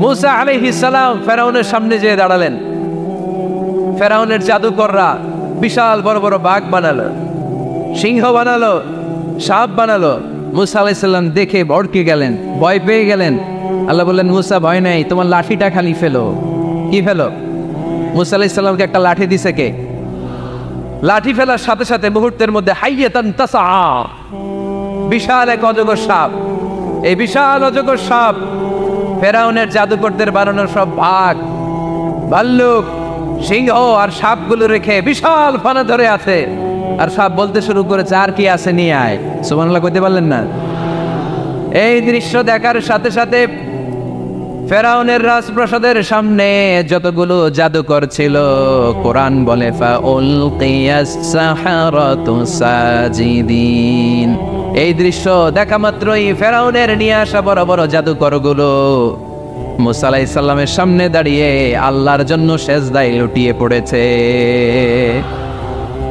মুসা আলাইহিস সালাম ফেরাউনের সামনে যেয়ে দাঁড়ালেন। ফেরাউনের জাদুকররা বিশাল বড় বড় বাঘ বানালো, সিংহ বানালো, সাপ বানালো। মুসা আলাইহিস সালাম দেখে ভড়কে গেলেন, ভয় পেয়ে গেলেন। আল্লাহ বললেন, মুসা ভয় নাই, তোমার লাঠিটা খালি ফেলো। কি ফেলো? মুসা আলাইহিস সালামকে একটা লাঠি দিছে কে? লাঠি ফেলার সাথে সাথে মুহূর্তের মধ্যে হাইয়াতান তাসআ, বিশাল এক অজগর সাপ। এই বিশাল অজগর সাপ ফেরাউনের জাদুকরদের বানানো সব বাঘ, ভাল্লুক, সিংহ আর সাপগুলো রেখে বিশাল ফানা ধরে আছে। আর সাপ বলতে শুরু করেছে, আর কি আছে নিয়ে আয়। সুবহানাল্লাহ কইতে পারলেন না? এই দৃশ্য দেখার সাথে সাথে ফেরাউনের রাজপ্রাসাদের সামনে যতগুলো জাদুকর ছিল, কোরআন বলে ফাউলকিয়াস সাহারাতু সাজিদিন। এই দৃশ্য দেখা মাত্রই ফেরাউনের নিয়ে আসা বড় বড় জাদুকরগুলো মুসা আলাইহিস সালামের সামনে দাঁড়িয়ে আল্লাহর জন্য সেজদায় লুটিয়ে পড়েছে।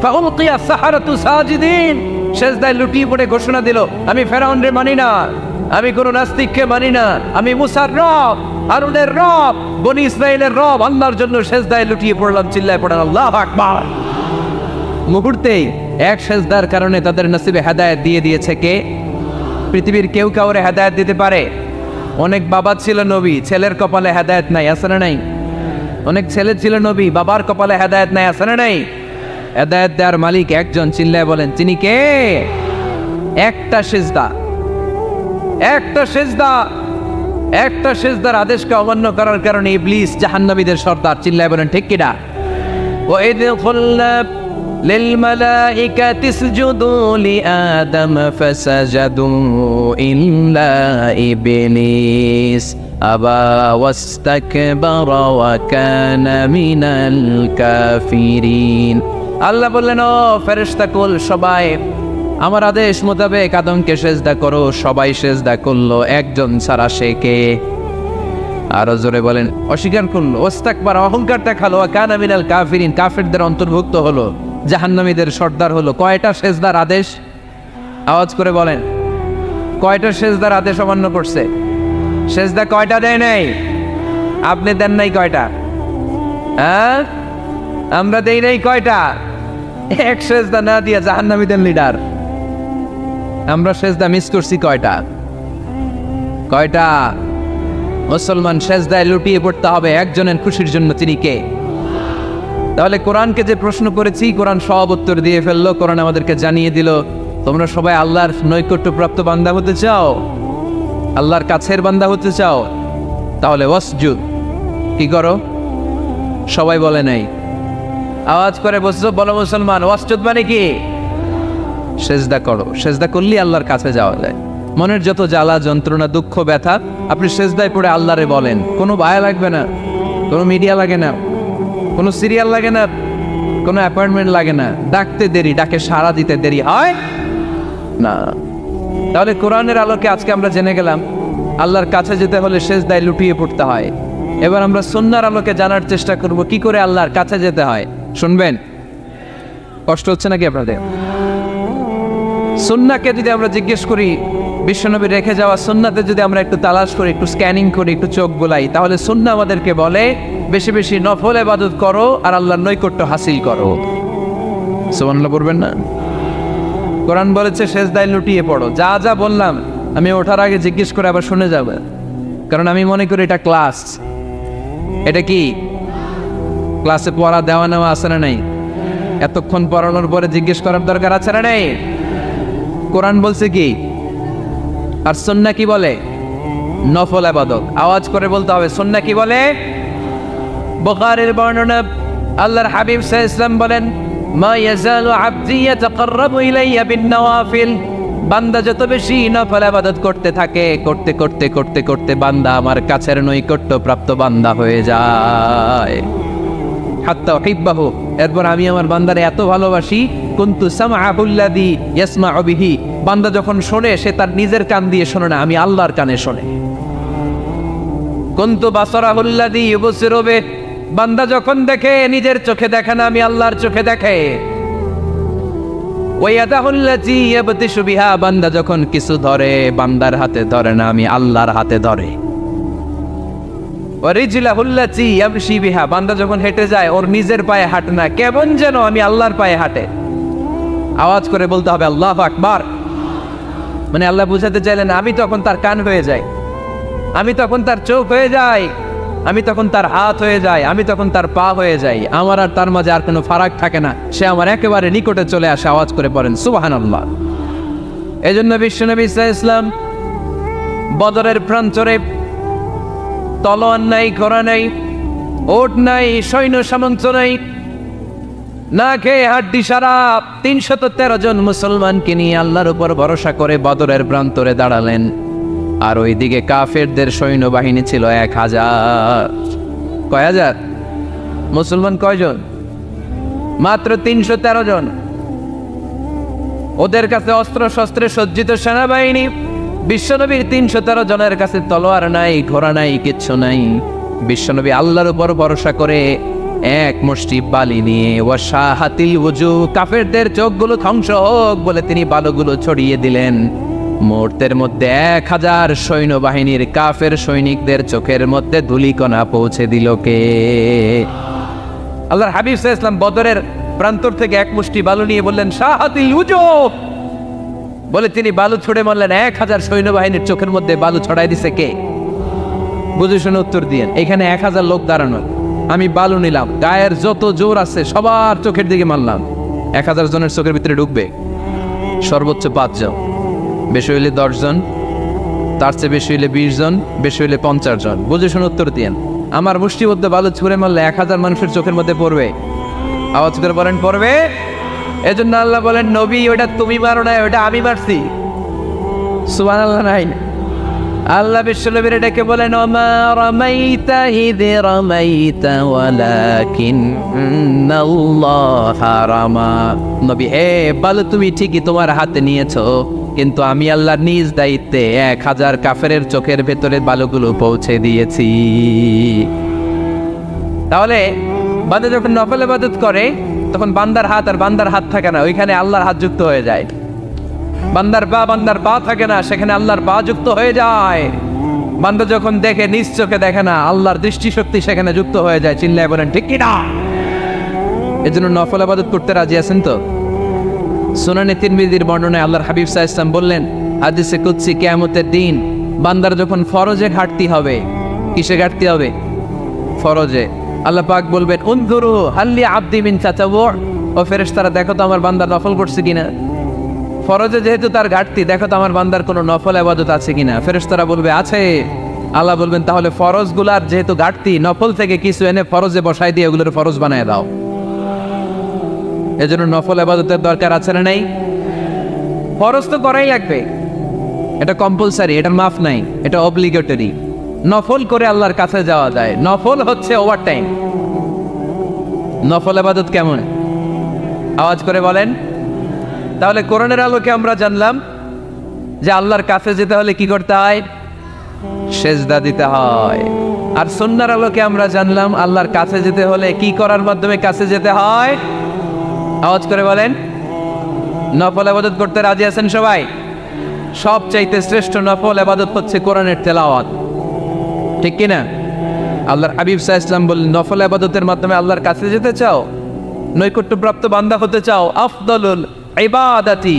ফাউলকিয়াস সাহারাতু সাজিদিন, সেজদায় লুটিয়ে পড়ে ঘোষণা দিল, আমি ফেরাউনরে মানি না, আমি কোন নাস্তিককে মানি না, আমি মুসার রব, হারুনের রব, বনি ইসরাইলের রব, আল্লাহর জন্য সেজদায় লুটিয়ে পড়লাম। চিল্লায় পড়েন আল্লাহু আকবার। মুহূর্তেই এক সেজদার কারণে তাদের নসিবে হেদায়েত দিয়ে দিয়েছে কে? পৃথিবীর কেউ কাউরে হেদায়েত দিতে পারে? অনেক বাবা ছিল নবী, ছেলের কপালে হেদায়েত নাই, আছে না নাই? অনেক ছেলে ছিল নবী, বাবার কপালে হেদায়েত নাই, আছে না নাই? হেদায়েত দেওয়ার মালিক একজন, চিল্লায় বলেন তিনি কে? একটা সিজদা, একটা সিজদা, একটা সিজদার আদেশকে অমান্য করার কারণে ইবলিস জাহান্নামীদের সর্দার। চিল্লায় বলেন ঠিক কিনা? ওয়াইদ কুলনা লিল মালাইকাতি ইসজুদু লিআদম ফাসাজাদু ইল্লা ইবলিস আবা ওয়াস্তাকবারা ওয়া কানা মিনাল কাফিরিন। আল্লাহ বললেন, ও ফেরেশতাকুল সবাই আমার আদেশ মোতাবেক আদমকে সেজদা করো। সবাই সেজদা করলো, একজন ছাড়া, সে কে? আরো জোরে বলেন। অস্বীকার করলো, ওয়াস্তাকবারা, অহংকার দেখালো, ওয়া কানা মিনাল কাফিরিন, কাফিরদের অন্তর্ভুক্ত হলো, জাহান্নামীদের সর্দার হলো। কয়টা সেজদার আদেশ? আওয়াজ করে বলেন, কয়টা সেজদার আদেশ অমান্য করছে? সেজদা কয়টা দেয় নাই? আপনি দেন নাই কয়টা? হ্যাঁ, আমরা দেই নাই কয়টা? এক সেজদা না দিয়া জাহান্নামীদের লিডার। আমরা সেজদা মিস করছি কয়টা? কয়টা? মুসলমান সেজদায় লুটিয়ে পড়তে হবে একজনের খুশির জন্য, তিনি কে? তাহলে কোরআনকে যে প্রশ্ন করেছি, কোরআন সব উত্তর দিয়ে ফেললো। কোরআন আমাদেরকে জানিয়ে দিল, তোমরা সবাই আল্লাহর নৈকট্যপ্রাপ্ত বান্দা হতে চাও, আল্লাহর কাছের বান্দা হতে চাও, তাহলে ওয়াসজুদ, কি করো? সবাই বলে নাই, আওয়াজ করে বলো মুসলমান, ওয়াসজুদ মানে কি? সেজদা করো। সেজদা করলে আল্লাহর কাছে যাওয়া যায়। মনের যত জ্বালা যন্ত্রণা দুঃখ ব্যথা আপনি সেজদায় পড়ে আল্লাহরে বলেন। কোনো ভায়া লাগবে না, কোনো মিডিয়া লাগে না, কোনো সিরিয়াল লাগে না, কোনো অ্যাপয়েন্টমেন্ট লাগে না, ডাকতে দেরি, ডাকে সাড়া দিতে দেরি হয় না। তাহলে কোরআনের আলোকে আজকে আমরা জেনে গেলাম আল্লাহর কাছে যেতে হলে সেজদায় লুটিয়ে পড়তে হয়। এবার আমরা সুন্নাহর আলোকে জানার চেষ্টা করব কি করে আল্লাহর কাছে যেতে হয়। শুনবেন? কষ্ট হচ্ছে নাকি আপনাদের? সুন্নাহকে যদি আমরা জিজ্ঞেস করি, বিশ্বনবী রেখে যাওয়া সুন্নাতে যদি আমরা একটু তালাশ করি, একটু স্ক্যানিং করি, একটু চোখ বোলাই, তাহলে সুন্নাহ আমাদেরকে বলে বেশি বেশি নফল ইবাদত করো আর আল্লাহর নৈকট্য হাসিল করো। সুবহানাল্লাহ বলবেন না? কোরআন বলেছে সেজদায় লুটিয়ে পড়ো। যা যা বললাম আমি ওঠার আগে জিজ্ঞেস করে আবার শুনে যাবে, কারণ আমি মনে করি এটা ক্লাস। এটা কি ক্লাসে পড়া দেওয়া নেওয়া আছে না নাই? এতক্ষণ পড়ানোর পরে জিজ্ঞেস করার দরকার আছে না নাই? কোরআন বলছে কি আর সুন্নাহ কি বলে? নফল ইবাদত। আওয়াজ করে বলতে হবে, সুন্নাহ কি বলে? বুখারীর বর্ণনা, আল্লাহর হাবিব সাল্লাল্লাহু আলাইহি ওয়াসাল্লাম বলেন, মা ইয়াজালু আবদি ইয়াতাকাররাবু ইলাইয়া বিন-নওয়াফিল, বান্দা যত বেশি নফল ইবাদত করতে থাকে, করতে করতে করতে করতে বান্দা আমার কাছের নৈকট্য প্রাপ্ত বান্দা হয়ে যায়। হাত্তা উহিব্বাহু, এরপর আমি আমার বান্দারে এত ভালোবাসি, কুনতু সামআহুল্লাযী ইয়াসমাউ বিহি, বান্দা যখন শোনে সে তার নিজের কান দিয়ে শোনে না, আমি আল্লাহর কানে শোনে। কুনতু বাসারাহুল্লাযী ইউবসিরু বিহি, বান্দা যখন দেখে নিজের চোখে দেখে না, আমি আল্লাহর চোখে দেখে। ওয়ায়াদাহুল্লাযী ইয়াবতিশু বিহা, বান্দা যখন কিছু ধরে বান্দার হাতে ধরে না, আমি আল্লাহর হাতে ধরে। রিজলাহুল্লাতি ইয়ামশি বিহা, বান্দা যখন হেঁটে যায় ওর নিজের পায়ে হাঁটে না, কেমন যেন আমি আল্লাহর পায়ে হাঁটে। আওয়াজ করে বলতে হবে আল্লাহু আকবার। মানে আল্লাহ বুঝাতে চাইলেন আমি তখন তার কান হয়ে যাই, আমি তখন তার চোখ হয়ে যাই, আমি তখন তার হাত হয়ে যাই, আমি তখন তার পা হয়ে যাই। আমার আর তার মাঝে আর কোনো ফারাক থাকে না, সে আমার একেবারে নিকটে চলে আসে। আওয়াজ করে পড়েন সুবহানাল্লাহ। এই জন্য বিশ্বনবী সাল্লাল্লাহু আলাইহি ওয়াসাল্লাম বদরের প্রান্তরে তলোয়ার নাই, ঘোড়া নাই, ওট নাই, সৈন্য সামন্ত নাই, না খেয়ে হাড্ডি সারা ৩১৩ জন মুসলমানকে নিয়ে আল্লাহর উপর ভরসা করে বদরের প্রান্তরে দাঁড়ালেন। আর ওইদিকে কাফেরদের সৈন্যবাহিনী ছিল ১,০০০। কয় হাজার? মুসলমান কয়জন? মাত্র ৩১৩ জন। ওদের কাছে অস্ত্র শস্ত্রে সজ্জিত সেনাবাহিনী। বিশ্বনবীর ৩১৩ জনের কাছে তলোয়ার নাই, ঘোড়া নাই, কিচ্ছু নাই। বিশ্বনবী আল্লাহর উপর ভরসা করে এক মুষ্টি বালি নিয়ে ওয়াশাহাতিল ওযু, কাফেরদের চোখগুলো ধ্বংস হোক বলে তিনি বালুগুলো ছড়িয়ে দিলেন। মুহূর্তের মধ্যে ১,০০০ সৈন্যবাহিনীর কাফের সৈনিকদের চোখের মধ্যে ধূলিকণা পৌঁছে দিল কে? আল্লাহর হাবিব সাল্লাল্লাহু আলাইহি ওয়াসাল্লাম বদরের প্রান্তর থেকে এক মুষ্টি বালু নিয়ে বললেন শাহাতিল ওযু, বলে তিনি বালু ছুড়ে মারলেন। ১,০০০ সৈন্যবাহিনীর চোখের মধ্যে বালু ছড়াই দিছে কে? বুঝে শুনে উত্তর দিয়েন। এখানে ১,০০০ লোক দাঁড়ানো, আমি বালু নিলাম, গায়ের যত জোর আছে সবার চোখের দিকে মারলাম। ১,০০০ জনের চোখের ভিতরে ঢুকবে সর্বোচ্চ ৫ জন, বেশি হইলে ১০ জন, তার চেয়ে বেশি হইলে ২০ জন, বেশি হইলে ৫০ জন। বুঝে শুনে উত্তর দিয়েন। আমার মুষ্টিবদ্ধ বালু ছুঁড়ে মারলে ১,০০০ মানুষের চোখের মধ্যে পড়বে। আওয়াজ করে বলেন পড়বে। এজন্য আল্লাহ বলেন নবী ওটা তুমি মারো না, ওটা আমি মারছি। সুবহানাল্লাহ নাই। আল্লাহ বিশ্বনবীর ডেকে বলেন ওমা রামাইতা ইয রামাইতা ওয়ালাকিন্নাল্লাহা রামা। নবী হে, বালু তুমি ঠিকই তোমার হাতে নিয়েছো, কিন্তু আমি আল্লাহ নিজ দায়িত্বে ১,০০০ কাফেরের চোখের ভেতরে বালুগুলো পৌঁছে দিয়েছি। তাহলে বান্দা যখন নফল ইবাদত করে তখন বান্দার হাত আর বান্দার হাত থাকে না, ওইখানে আল্লাহর হাত যুক্ত হয়ে যায়। বান্দার পা থাকে না, সেখানে আল্লাহর পা যুক্ত হয়ে যায়। বান্দা যখন দেখে নিজ চোখে দেখে না, আল্লাহর দৃষ্টিশক্তি সেখানে যুক্ত হয়ে যায়। চিল্লায় বলেন ঠিক কি না? এজন্য নফল ইবাদত করতে রাজি আছেন তো? সুনানে তিরমিজির বর্ণনায় আল্লাহর হাবিব সাল্লাল্লাহু আলাইহি ওয়াসাল্লাম বললেন হাদিসে কুদসি কিয়ামতের দিন বান্দার যখন ফরজে ঘাটতি হবে, কিসে ঘাটতি হবে? ফরজে। আল্লাহ পাক বলবেন উনজুরু হাল্লি আবদি মিন তাতাওয়ু, ও ফেরেশতারা দেখো তো আমার বান্দা নফল করছে কিনা। ফরজে যেহেতু তার ঘাটতি, দেখো তো আমার বান্দার কোনো নফল ইবাদত আছে কিনা। ফেরেশতারা বলবে আছে। আল্লাহ বলবেন তাহলে ফরজগুলার যেহেতু ঘাটতি, নফল থেকে কিছু এনে ফরজে বসাই দিয়ে ওগুলোর ফরজ বানায় দাও। এজন্য নফল ইবাদতের দরকার আছে না নাই? ফরজ তো করাই লাগবে, এটা কম্পালসারি, এটার মাফ নাই, এটা অব্লিগেটরি। নফল করে আল্লাহর কাছে যাওয়া যায়। নফল হচ্ছে ওভার টাইম। নফল ইবাদত কেমন? আওয়াজ করে বলেন। তাহলে কোরআনের আলোকে আমরা জানলাম যে আল্লাহর কাছে যেতে হলে কি করতে হয়? সেজদা দিতে হয়। আর সুন্নাহর আলোকে আমরা জানলাম আল্লাহর কাছে যেতে হলে কি করার মাধ্যমে কাছে যেতে হয়? আওয়াজ করে বলেন। নফল ইবাদত করতে রাজি আছেন সবাই? সবচাইতে শ্রেষ্ঠ নফল ইবাদত হচ্ছে কোরআনের তেলাওয়াত, ঠিক কিনা? আল্লাহর হাবিব সাল্লাল্লাহু আলাইহি ওয়াসাল্লাম বললেন নফল ইবাদতের মাধ্যমে আল্লাহর কাছে যেতে চাও, নৈকট্যপ্রাপ্ত বান্দা হতে চাও, আফদালুল ইবাদাতি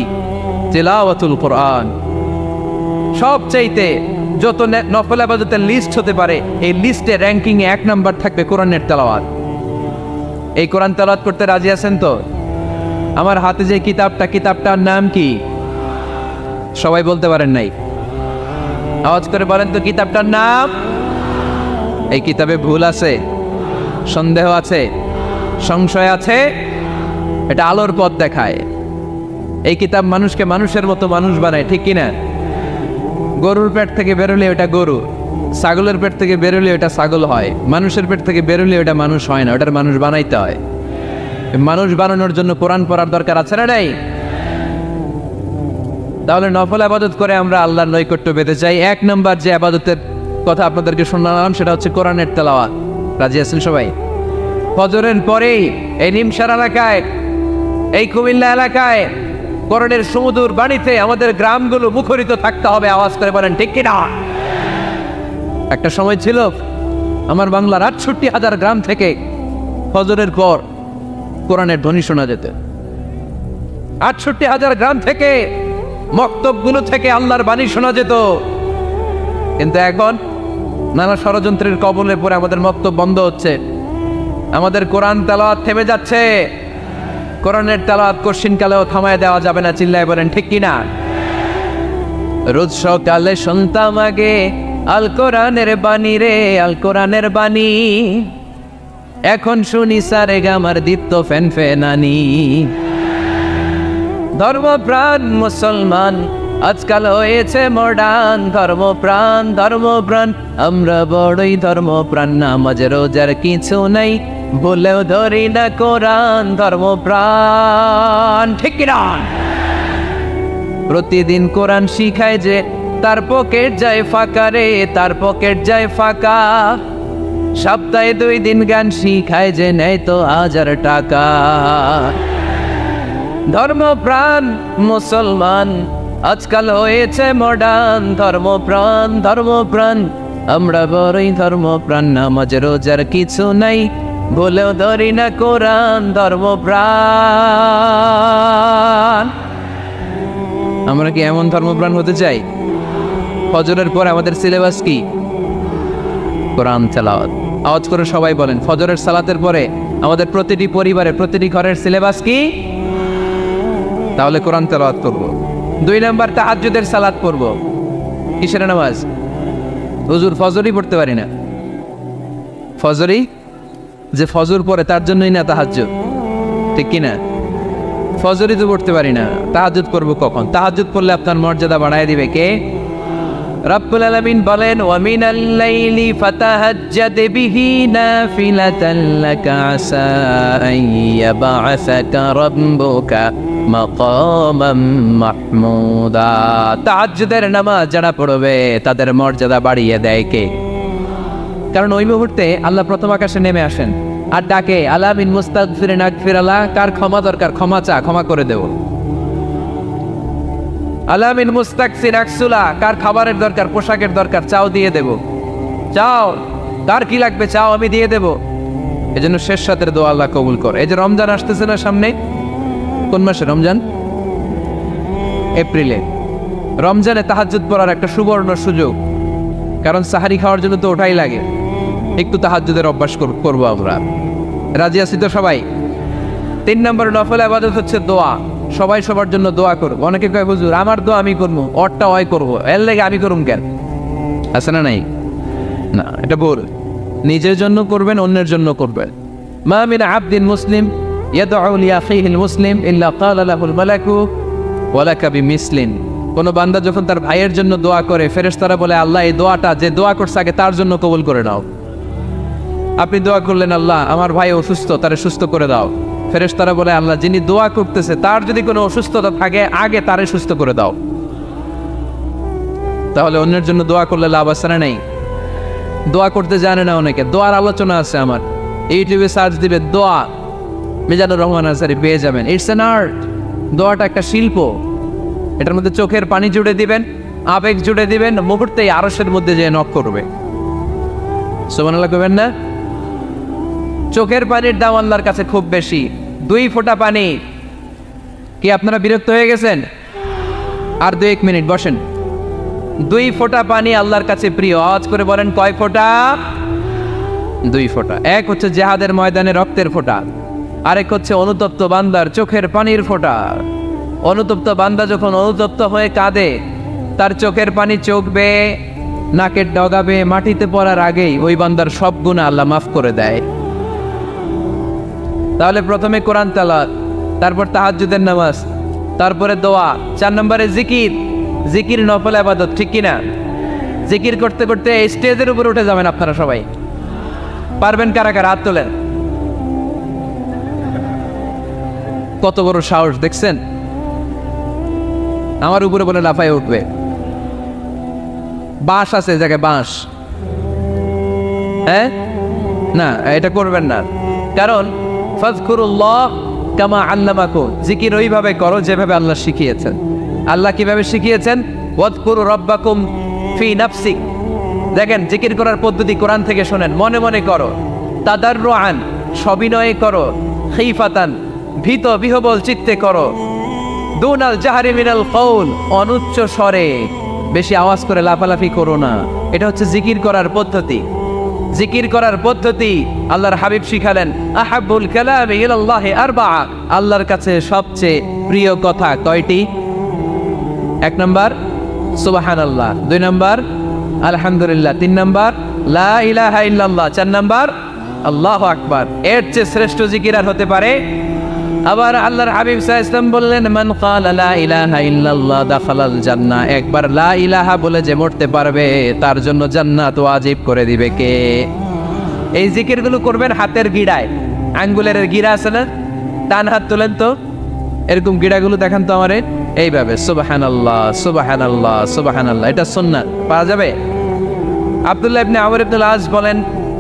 তিলাওয়াতুল কোরআন। সবচাইতে যত নফল ইবাদতের লিস্ট হতে পারে, এই লিস্টে র্যাঙ্কিং এ ১ নাম্বার থাকবে কোরআনের তেলাওয়াত। এই কোরআন তেলাওয়াত করতে রাজি আছেন তো? আমার হাতে যে কিতাবটার নাম কি? সবাই বলতে পারেন নাই। আওয়াজ করে বলেন তো কিতাবটার নাম। এই কিতাবে ভুল আছে, সন্দেহ আছে, সংশয় আছে, এটা আলোর পথ দেখায়। এই কিতাব মানুষকে মানুষের মতো মানুষ বানায়, ঠিক কিনা? গরুর পেট থেকে বেরোলে ওটা গরু, ছাগলের পেট থেকে বেরোলে ওটা ছাগল হয়, মানুষের পেট থেকে বেরোলে ওটা মানুষ হয় না, ওটার মানুষ বানাইতে হয়। মানুষ বানানোর জন্য কোরআন পড়ার দরকার আছে না নাই? তাহলে নফল ইবাদত করে আমরা আল্লাহর নৈকট্য পেতে চাই। ১ নাম্বার যে ইবাদতের কথা আপনাদেরকে শোনালাম সেটা হচ্ছে কোরআনের তেলাওয়াত। রাজি আছেন সবাই? ফজরের পরেই এই নিমসার এলাকায়, এই কুমিল্লা এলাকায় কোরআনের সুমধুর বাণীতে আমাদের গ্রামগুলো মুখরিত থাকতে হবে। আওয়াজ করে বলেন ঠিক কিনা? একটা সময় ছিল আমার বাংলার ৬৮,০০০ গ্রাম থেকে ফজরের পর কোরআনের ধ্বনি শোনা যেত। ৬৮,০০০ গ্রাম থেকে মক্তবগুলো থেকে আল্লাহর বাণী শোনা যেত। কিন্তু এখন নানা ষড়যন্ত্রের কবলে পড়ে আমাদের মক্তব বন্ধ হচ্ছে, আমাদের কোরআন তেলাওয়াত থেমে যাচ্ছে। কোরআনের তেলাওয়াত কশিনকালেও থামায় দেওয়া যাবে না, চিল্লায় বলেন ঠিক কিনা? রোজ সকালে শুনতাম আগে আল কোরআনের বাণী রে, আল কোরআনের বাণী। এখন শুনি সারে গামার দীপ্ত ফ্যান ফেনানি। ধর্মপ্রাণ মুসলমান আজকাল হয়েছে মডার্ন, ধর্মপ্রাণ ধর্মপ্রাণ আমরা বড়ই ধর্মপ্রাণ। নামাজ রোজার কিছু নাই, বলেও ধরি না কোরআন। ধর্মপ্রাণ ঠিক কিনা? প্রতিদিন কোরআন শিখায় যে তার পকেট যায় ফাঁকা রে, তার পকেট যায় ফাঁকা। সপ্তাহে 2 দিন গান শিখায় যে নেয় তো 1000 টাকা। ধর্মপ্রাণ মুসলমান আজকাল হয়েছে মডার্ন, ধর্মপ্রাণ ধর্মপ্রাণ আমরা বড়ই ধর্মপ্রাণ। নামাজ রোজার কিছু নাই, বলেও ধরি না কোরআন। ধর্মপ্রাণ। আমরা কি এমন ধর্মপ্রাণ হতে চাই? ফজরের পর আমাদের সিলেবাস কি? কোরআন তেলাওয়াত। আওয়াজ করে সবাই বলেন, ফজরের সালাতের পরে আমাদের প্রতিটি পরিবারে প্রতিটি ঘরের সিলেবাস কি? তাহলে কোরআন তেলাওয়াত করব। 2 নাম্বার তাহাজ্জুদের সালাত পড়ব। কিসের নামাজ? হুজুর ফজরই পড়তে পারি না। ফজরই যে ফজর পড়ে তার জন্যই না তাহাজ্জুদ, ঠিক কিনা? ফজরই তো পড়তে পারি না, তাহাজ্জুদ করব কখন? তাহাজ্জুদ পড়লে আপনার মর্যাদা বাড়ায় দিবে কে? রব্বুল আলামিন বলেন, ওয়া মিনাল লাইলি ফাতাহাজ্জাদ বিহি নাফিলাতান লাকা আসা আন ইয়াবআসাকা রাব্বুকা মাকামান মাহমুদা। তাহাজ্জুদের নামাজ যারা পড়বে তাদের মর্যাদা বাড়িয়ে দেয় কে? কারণ ওই মুহূর্তে আল্লাহ প্রথম আকাশে নেমে আসেন আর ডাকে, আলা মিন মুস্তাগফিরিন আগফিরাল্লাহ, কার ক্ষমা দরকার ক্ষমা চা, ক্ষমা করে দেব। আলা মিন মুস্তাকসিন আকসুলা, কার খাবারের দরকার পোশাকের দরকার চাও দিয়ে দেব। চাও, কার কি লাগবে চাও আমি দিয়ে দেব। এজন্য শেষ রাতের দোয়া আল্লাহ কবুল করে। এই যে রমজান আসতেছে না সামনে, কোন মাসে রমজান? এপ্রিলে। রমজানে তাহাজ্জুদ পড়ার একটা সুবর্ণ সুযোগ, কারণ সাহারি খাওয়ার জন্য তো ওটাই লাগে। একটু তাহাজ্জুদের অভ্যাস করবো আমরা। রাজি আছি তো সবাই? 3 নম্বর নফল ইবাদত হচ্ছে দোয়া। সবাই সবার জন্য দোয়া করবো। অনেকে কয় হুজুর আমার দোয়া আমি করবো, ওরটা ওই করবো, এর লেগে আমি করুম কেন? আছে না নাই? না, এটা বল। নিজের জন্য করবেন, অন্যের জন্য করবেন। মা মিন আবদিন মুসলিম ইয়াদউ লিআখিহিল মুসলিম ইল্লা ক্বালা লাহুল মালাকু ওয়া লাকা বিমিসলিন। কোন বান্দা যখন তার ভাইয়ের জন্য দোয়া করে, ফেরেশতারা বলে আল্লাহ এই দোয়াটা যে দোয়া করছে আগে তার জন্য কবুল করে নাও। আপনি দোয়া করলেন আল্লাহ আমার ভাই অসুস্থ, তারে সুস্থ করে দাও। ফেরেশতারা বলে আল্লাহ যিনি দোয়া করতেছে তার যদি কোনো অসুস্থতা থাকে আগে তারে সুস্থ করে দাও। তাহলে অন্যের জন্য দোয়া করলে লাভ আছে না নাই? দোয়া করতে জানে না অনেকে, দোয়ার আলোচনা আছে আমার, ইউটিউবে সার্চ দিবে দোয়া, মিজানুর রহমান আনসারী পেয়ে যাবেন। It's an art. দোয়াটা একটা শিল্প। এটার মধ্যে চোখের পানি জুড়ে দিবেন, আবেগ জুড়ে দিবেন, মুহূর্তেই আরশের মধ্যে যে নক করবে। সুবহানাল্লাহ কইবেন না? চোখের পানির দাম আল্লাহর কাছে খুব বেশি। 2 ফোঁটা পানি। কি আপনারা বিরক্ত হয়ে গেছেন? আর 2-1 মিনিট বসেন। 2 ফোঁটা পানি আল্লাহর কাছে প্রিয়। আওয়াজ করে বলেন কয় ফোঁটা? 2 ফোঁটা। এক হচ্ছে জিহাদের ময়দানে রক্তের ফোঁটা, আরেক হচ্ছে অনুতপ্ত বান্দার চোখের পানির ফোঁটা। অনুতপ্ত বান্দা যখন অনুতপ্ত হয়ে কাঁদে, তার চোখের পানি চোখ বেয়ে নাকের ডগাবে মাটিতে পড়ার আগেই ওই বান্দার সব গুনাহ আল্লাহ মাফ করে দেয়। তাহলে প্রথমে কোরআন তেলাওয়াত, তারপর তাহাজ্জুদের নামাজ, তারপরে দোয়া, 4 নম্বরে জিকির। জিকির নফল ইবাদত, ঠিক কিনা? জিকির করতে করতে স্টেজের উপর উঠে যাবেন আপনারা সবাই। পারবেন কারা কারা? হাত তোলেন। কত বড় সাহস দেখছেন? আমার উপরে বলে লাফায় উঠবে। বাঁশ আছে জায়গায়, বাঁশ। হ্যাঁ, না এটা করবেন না, কারণ ফাযকুরুল্লাহ কামা আল্লামাকুম, জিকির ওইভাবে করো যেভাবে আল্লাহ শিখিয়েছেন। আল্লাহ কিভাবে শিখিয়েছেন? ওয়াযকুরু রাব্বাকুম ফি নাফসিক, দেখেন জিকির করার পদ্ধতি কোরআন থেকে শোনেন, মনে মনে করো, তাদাররুআন সবিনয়ে করো, খিফাতান ভীত বিহবল চিত্তে করো, দুনাল জাহরি মিনাল কওল অনুচ্চ স্বরে, বেশি আওয়াজ করে লাফালাফি করো না। এটা হচ্ছে জিকির করার পদ্ধতি। জিকির করার পদ্ধতি আল্লাহর হাবিব শিখালেন, আহাব্বুল কালামি ইলাল্লাহি আরবাআ, আল্লাহর কাছে সবচেয়ে প্রিয় কথা কয়টি? 1 নাম্বার সুবহানাল্লাহ, 2 নাম্বার আলহামদুলিল্লাহ, 3 নাম্বার লা ইলাহা ইল্লাল্লাহ, 4 নাম্বার আল্লাহু আকবার। এর চেয়ে শ্রেষ্ঠ জিকির আর হতে পারে? আবার আল্লাহর হাবিব সাল্লাল্লাহু আলাইহি ওয়াসাল্লাম বললেন, মান ক্বালা লা ইলাহা ইল্লাল্লাহ দাখালাল জান্নাহ, একবার লা ইলাহা বলে যে মরতে পারবে তার জন্য জান্নাত ওয়াজিব করে দিবে কে? এই জিকিরগুলো করবেন হাতের গিড়ায়, আঙ্গুলের গিড়া আছে না, ডান হাত তোলেন তো, এরকম গিড়াগুলো দেখান তো আমারে, এইভাবে সুবহানাল্লাহ সুবহানাল্লাহ সুবহানাল্লাহ, এটা সুন্নাত, পাওয়া যাবে? আব্দুল্লাহ ইবনে আমর ইবনে আল-আস বলেন,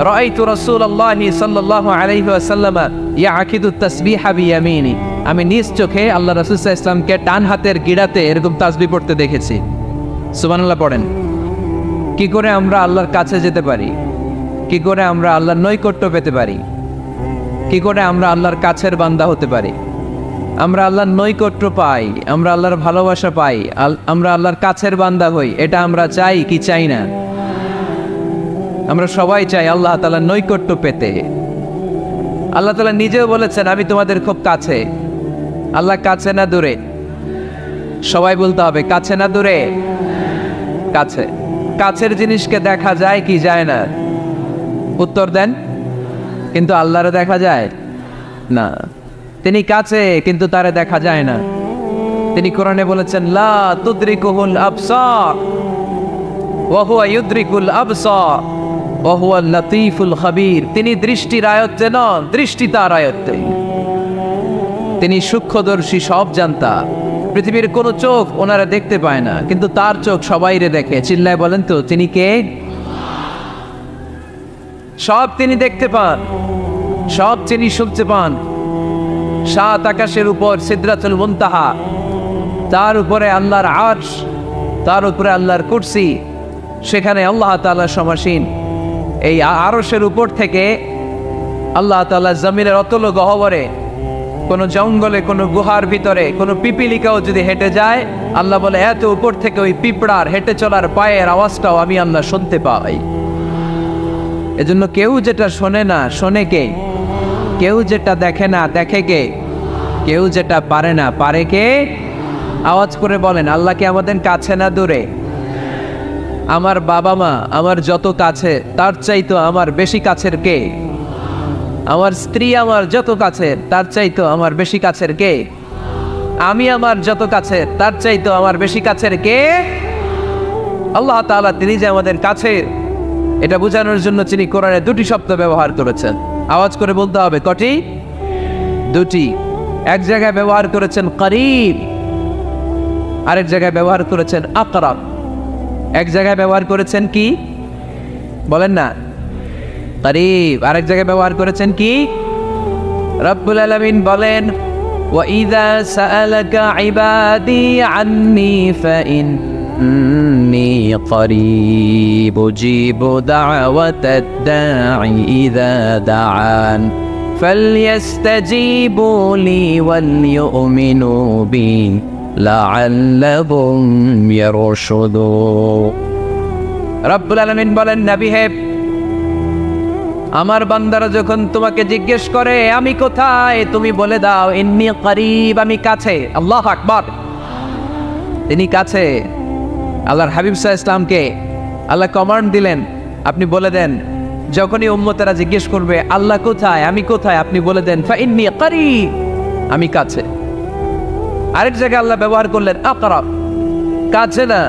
রাআইতু রাসূলুল্লাহি সাল্লাল্লাহু আলাইহি ওয়াসাল্লাম ইয়াকিদু তাসবিহা বিয়ামিনি, আমি নিজ চোখে আল্লাহ রাসূল সাল্লাল্লাহু আলাইহি ওয়াসাল্লামকে ডান হাতের গিড়াতে এরকম তাসবিহ পড়তে দেখেছি। সুবহানাল্লাহ পড়েন। কি করে আমরা আল্লাহর কাছে যেতে পারি? কি করে আমরা আল্লাহর নৈকট্য পেতে পারি? কি করে আমরা আল্লাহর কাছের বান্দা হতে পারি? আমরা আল্লাহর নৈকট্য পাই, আমরা আল্লাহর ভালোবাসা পাই, আমরা আল্লাহর কাছের বান্দা হই, এটা আমরা চাই কি চাই না? আমরা সবাই চাই আল্লাহ তাআলার নৈকট্য পেতে। আল্লাহ তাআলা নিজেও বলেছেন, আমি তোমাদের খুব কাছে। আল্লাহ কাছে না দূরে? সবাই বলতে হবে, কাছে না দূরে? কাছে। কাছের জিনিসকে দেখা যায় কি যায় না? উত্তর দেন। কিন্তু আল্লাহরে দেখা যায় না। তিনি কাছে কিন্তু তারে দেখা যায় না। তিনি কোরআনে বলেছেন, লা তুদরিকুহুল আবসার ওয়া হুয়া ইউদরিকুল আবসার ওয়া হুয়াল লাতীফুল খাবীর, তিনি দৃষ্টির আয়ত্তে নন, দৃষ্টি তার আয়ত্তে। তিনি সূক্ষ্মদর্শী, সব জানতা। পৃথিবীর কোনো চোখ ওনারা দেখতে পায় না, কিন্তু তার চোখ সবাইরে দেখে। চিল্লায় বলেন তো, তিনি কে? সব তিনি দেখতে পান, সব তিনি শুনতে পান। 7 আকাশের উপর সিদরাতুল মুনতাহা, তার উপরে আল্লাহর আরশ, তার উপরে আল্লাহর কুরসি, সেখানে আল্লাহ তাআলা সমাসীন। এই আরশের উপর থেকে আল্লাহ তাআলা জমিনের অতল গহ্বরে, কোনো জঙ্গলে, কোনো গুহার ভিতরে কোনো পিপিলিকাও যদি হেঁটে যায়, আল্লাহ বলে এত উপর থেকে ওই পিঁপড়ার হেঁটে চলার পায়ের আওয়াজটাও আমি আল্লাহ শুনতে পাই। এজন্য কেউ যেটা শোনে না, শোনে কে? কেউ যেটা দেখে না, দেখে কে? কেউ যেটা পারে না, পারে কে? আওয়াজ করে বলেন, আল্লাহ কি আমাদের কাছে না দূরে? আমার বাবা মা আমার যত কাছে, তার চাইতো আমার বেশি কাছের কে? আমার স্ত্রী আমার যত কাছের, তার চাইতো আমার বেশি কাছের কে? আমি আমার যত কাছের, তার চাইতো আমার বেশি কাছের কে? আল্লাহ তাআলা, তিনি যে আমাদের কাছের, এটা বোঝানোর জন্য তিনি কোরআনে 2টি শব্দ ব্যবহার করেছেন। আওয়াজ করে বলতে হবে, কটি? 2টি। এক জায়গায় ব্যবহার করেছেন করিব, আরেক জায়গায় ব্যবহার করেছেন আকরাব। এক জায়গায় ব্যবহার করেছেন কি বলেন না? করিব। আরেক জায়গায় ব্যবহার করেছেন কি? রব্বুল আলামিন বলেন, ওয়া ইযা সাআলাকা ইবাদি আন্নী ফাইন্নী করিব উজিবু দাওয়াতাদ দাঈ ইযা দাআন ফালইস্তাজিবু লি ওয়াল ইউমিনু বি লাআল্লাহুম ইয়ারশুদুন। রব্বুল আলামিন বলেন, নবী হে, আমার বান্দারা যখন তোমাকে জিজ্ঞেস করে আমি কোথায়, তুমি বলে দাও ইন্নী করিব, আমি কাছে। আল্লাহু আকবার। তিনি কাছে। আল্লাহর হাবিব সাল্লাল্লাহু আলাইহি ওয়াসাল্লামকে আল্লাহ কমান্ড দিলেন, আপনি বলে দেন, যখনই উম্মতেরা জিজ্ঞেস করবে আল্লাহ কোথায়, আমি কোথায়, আপনি বলে দেন ফাইন্নী করিব, আমি কাছে। আরেক জায়গায় আল্লাহ ব্যবহার করলেন আকরাব, কাছে না।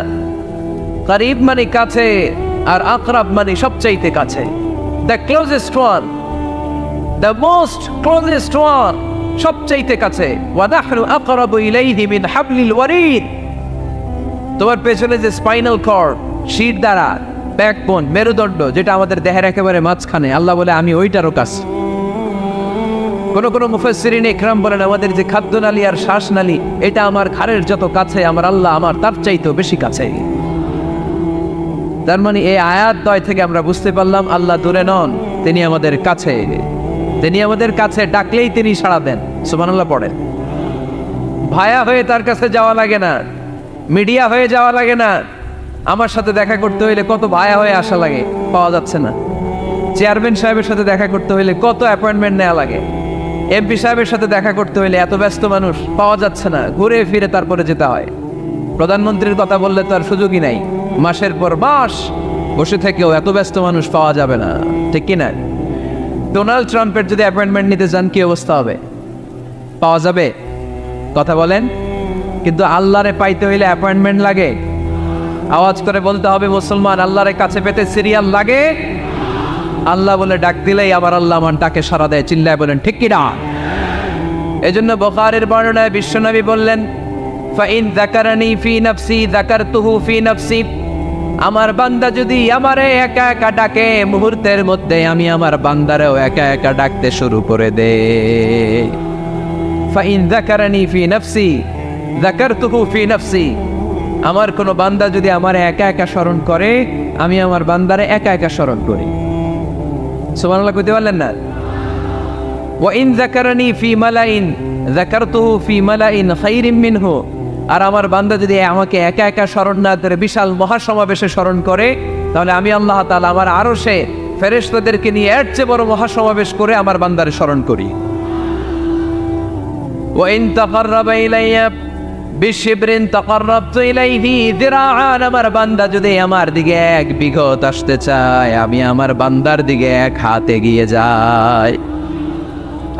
করিব মানে কাছে, আর আকরাব মানে সবচাইতে কাছে। The closest one, the most closest one, সবচাইতে কাছে। ওয়া নাহনু আকরাবু ইলাইহি মিন হাবলিল ওয়ারিদ। তোমার পেছনে যে স্পাইনাল কর্ড, শির দ্বারা, ব্যাকবোন, মেরুদণ্ড, যেটা আমাদের দেহের একেবারে মাঝখানে, আল্লাহ বলে আমি ওইটারও কাছে। কোন কোন মুফাসসিরিন ইকরাম বলেন, আমাদের যে খাদ্যনালী আর শ্বাসনালী, এটা আমার ঘাড়ের যত কাছে, আমার আল্লাহ আমার তার চাইতেও বেশি কাছে। তার মানে এই আয়াত দ্বয় থেকে আমরা বুঝতে পারলাম আল্লাহ দূরে নন, তিনি আমাদের কাছে। তিনি আমাদের কাছে, ডাকলেই তিনি সাড়া দেন। সুবহানাল্লাহ পড়েন। ভায়া হয়ে তার কাছে যাওয়া লাগে না, মিডিয়া হয়ে যাওয়া লাগে না। আমার সাথে দেখা করতে হইলে কত ভায়া হয়ে আসা লাগে, পাওয়া যাচ্ছে না। চেয়ারম্যান সাহেবের সাথে দেখা করতে হইলে কত অ্যাপয়েন্টমেন্ট নেওয়া লাগে। এমপি সাহেবের সাথে দেখা করতে হইলে এত ব্যস্ত মানুষ, পাওয়া যাচ্ছে না, ঘুরে ফিরে তারপরে যেতে হয়। প্রধানমন্ত্রীর কথা বললে তো আর সুযোগই নাই, মাসের পর মাস বসে থেকেও এত ব্যস্ত মানুষ পাওয়া যাবে না, ঠিক কিনা? ডোনাল্ড ট্রাম্পের যদি অ্যাপয়েন্টমেন্ট নিতে চান কি অবস্থা হবে? পাওয়া যাবে? কথা বলেন। কিন্তু আল্লাহরে পাইতে হইলে অ্যাপয়েন্টমেন্ট লাগে। আওয়াজ করে বলতে হবে মুসলমান, আল্লাহরে কাছে পেতে সিরিয়াল লাগে। আল্লাহ বলে ডাক দিলেই আবার আল্লাহ আমার ডাকে সাড়া দেয়। চিল্লায় বলেন ঠিক কিনা? এজন্য বুখারীর বর্ণনায় বিশ্বনবী বললেন, ফাইন যাকারানি ফি নাফসি যাকারতুহু ফি নাফসি। আমার বান্দা যদি আমারে একা একা ডাকে, মুহূর্তের মধ্যে আমি আমার বান্দারেও একা একা ডাকতে শুরু করে দে। ফাইন যাকারানি ফি নাফসি যাকারতুহু ফি নাফসি। আমার কোনো বান্দা যদি আমারে একা একা স্মরণ করে, আমি আমার বান্দারে একা একা স্মরণ করি। সুবহানাল্লাহ কইতে পারলেন না? ওয়া ইন যাকারানি ফি মালাইন যাকারতুহু ফি মালাইন খায়রিম মিনহু। আর আমার বান্দা যদি আমাকে একা একা স্মরণ না করে বিশাল মহাসমাবেশে স্মরণ করে, তাহলে আমি আল্লাহ তাআলা আমার আরশে ফেরেশতাদেরকে নিয়ে এর চেয়ে বড় মহাসমাবেশ করে আমার বান্দারে স্মরণ করি। ওয়া ইন তাকাররাবা ইলাইয়া বিশিবরিন তাকাররাবতু ইলাইহি যিরাআন। আমার বান্দা যদি আমার দিকে এক বিঘত আসতে চায়, আমি আমার বান্দার দিকে এক হাত এগিয়ে যাই।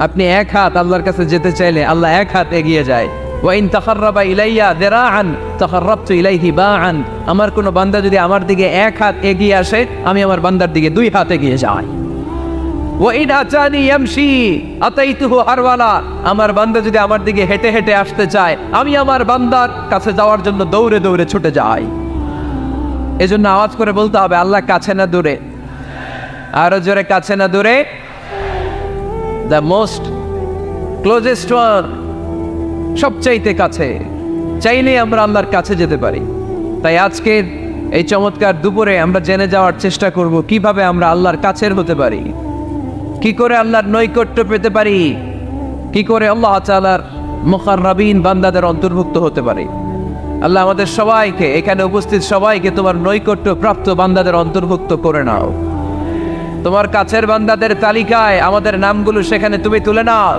আপনি এক হাত আল্লাহর কাছে যেতে চাইলে আল্লাহ এক হাত এগিয়ে যায়। ওয়া ইন তাকাররাবা ইলাইয়া যিরাআন তাকাররাবতু ইলাইহি বাআন। আমার কোনো বান্দা যদি আমার দিকে এক হাত এগিয়ে আসে, আমি আমার বান্দার দিকে দুই হাত এগিয়ে যাই। ওয়া ইন আতানি ইয়ামশি আতাইতুহু হারওয়ালা। আমার বান্দা যদি আমার দিকে হেঁটে হেঁটে আসতে চায়, আমি আমার বান্দার কাছে যাওয়ার জন্য দৌড়ে দৌড়ে ছুটে যাই। এজন্য আওয়াজ করে বলতে হবে, আল্লাহ কাছে না দূরে? আরো জোরে, কাছে না দূরে? দ্য মোস্ট ক্লোজেস্ট ওয়ান, সবচাইতে কাছে। চাইলেই আমরা আল্লাহর কাছে যেতে পারি। তাই আজকের এই চমৎকার দুপুরে আমরা জেনে যাওয়ার চেষ্টা করব কিভাবে আমরা আল্লাহর কাছের হতে পারি, কি করে আল্লাহর নৈকট্য পেতে পারি, কি করে আল্লাহ তাআলার মুকাররাবিন বান্দাদের অন্তর্ভুক্ত হতে পারি। আল্লাহ আমাদের সবাইকে, এখানে উপস্থিত সবাইকে তোমার নৈকট্য প্রাপ্ত বান্দাদের অন্তর্ভুক্ত করে নাও। তোমার কাছের বান্দাদের তালিকায় আমাদের নামগুলো সেখানে তুমি তুলে নাও।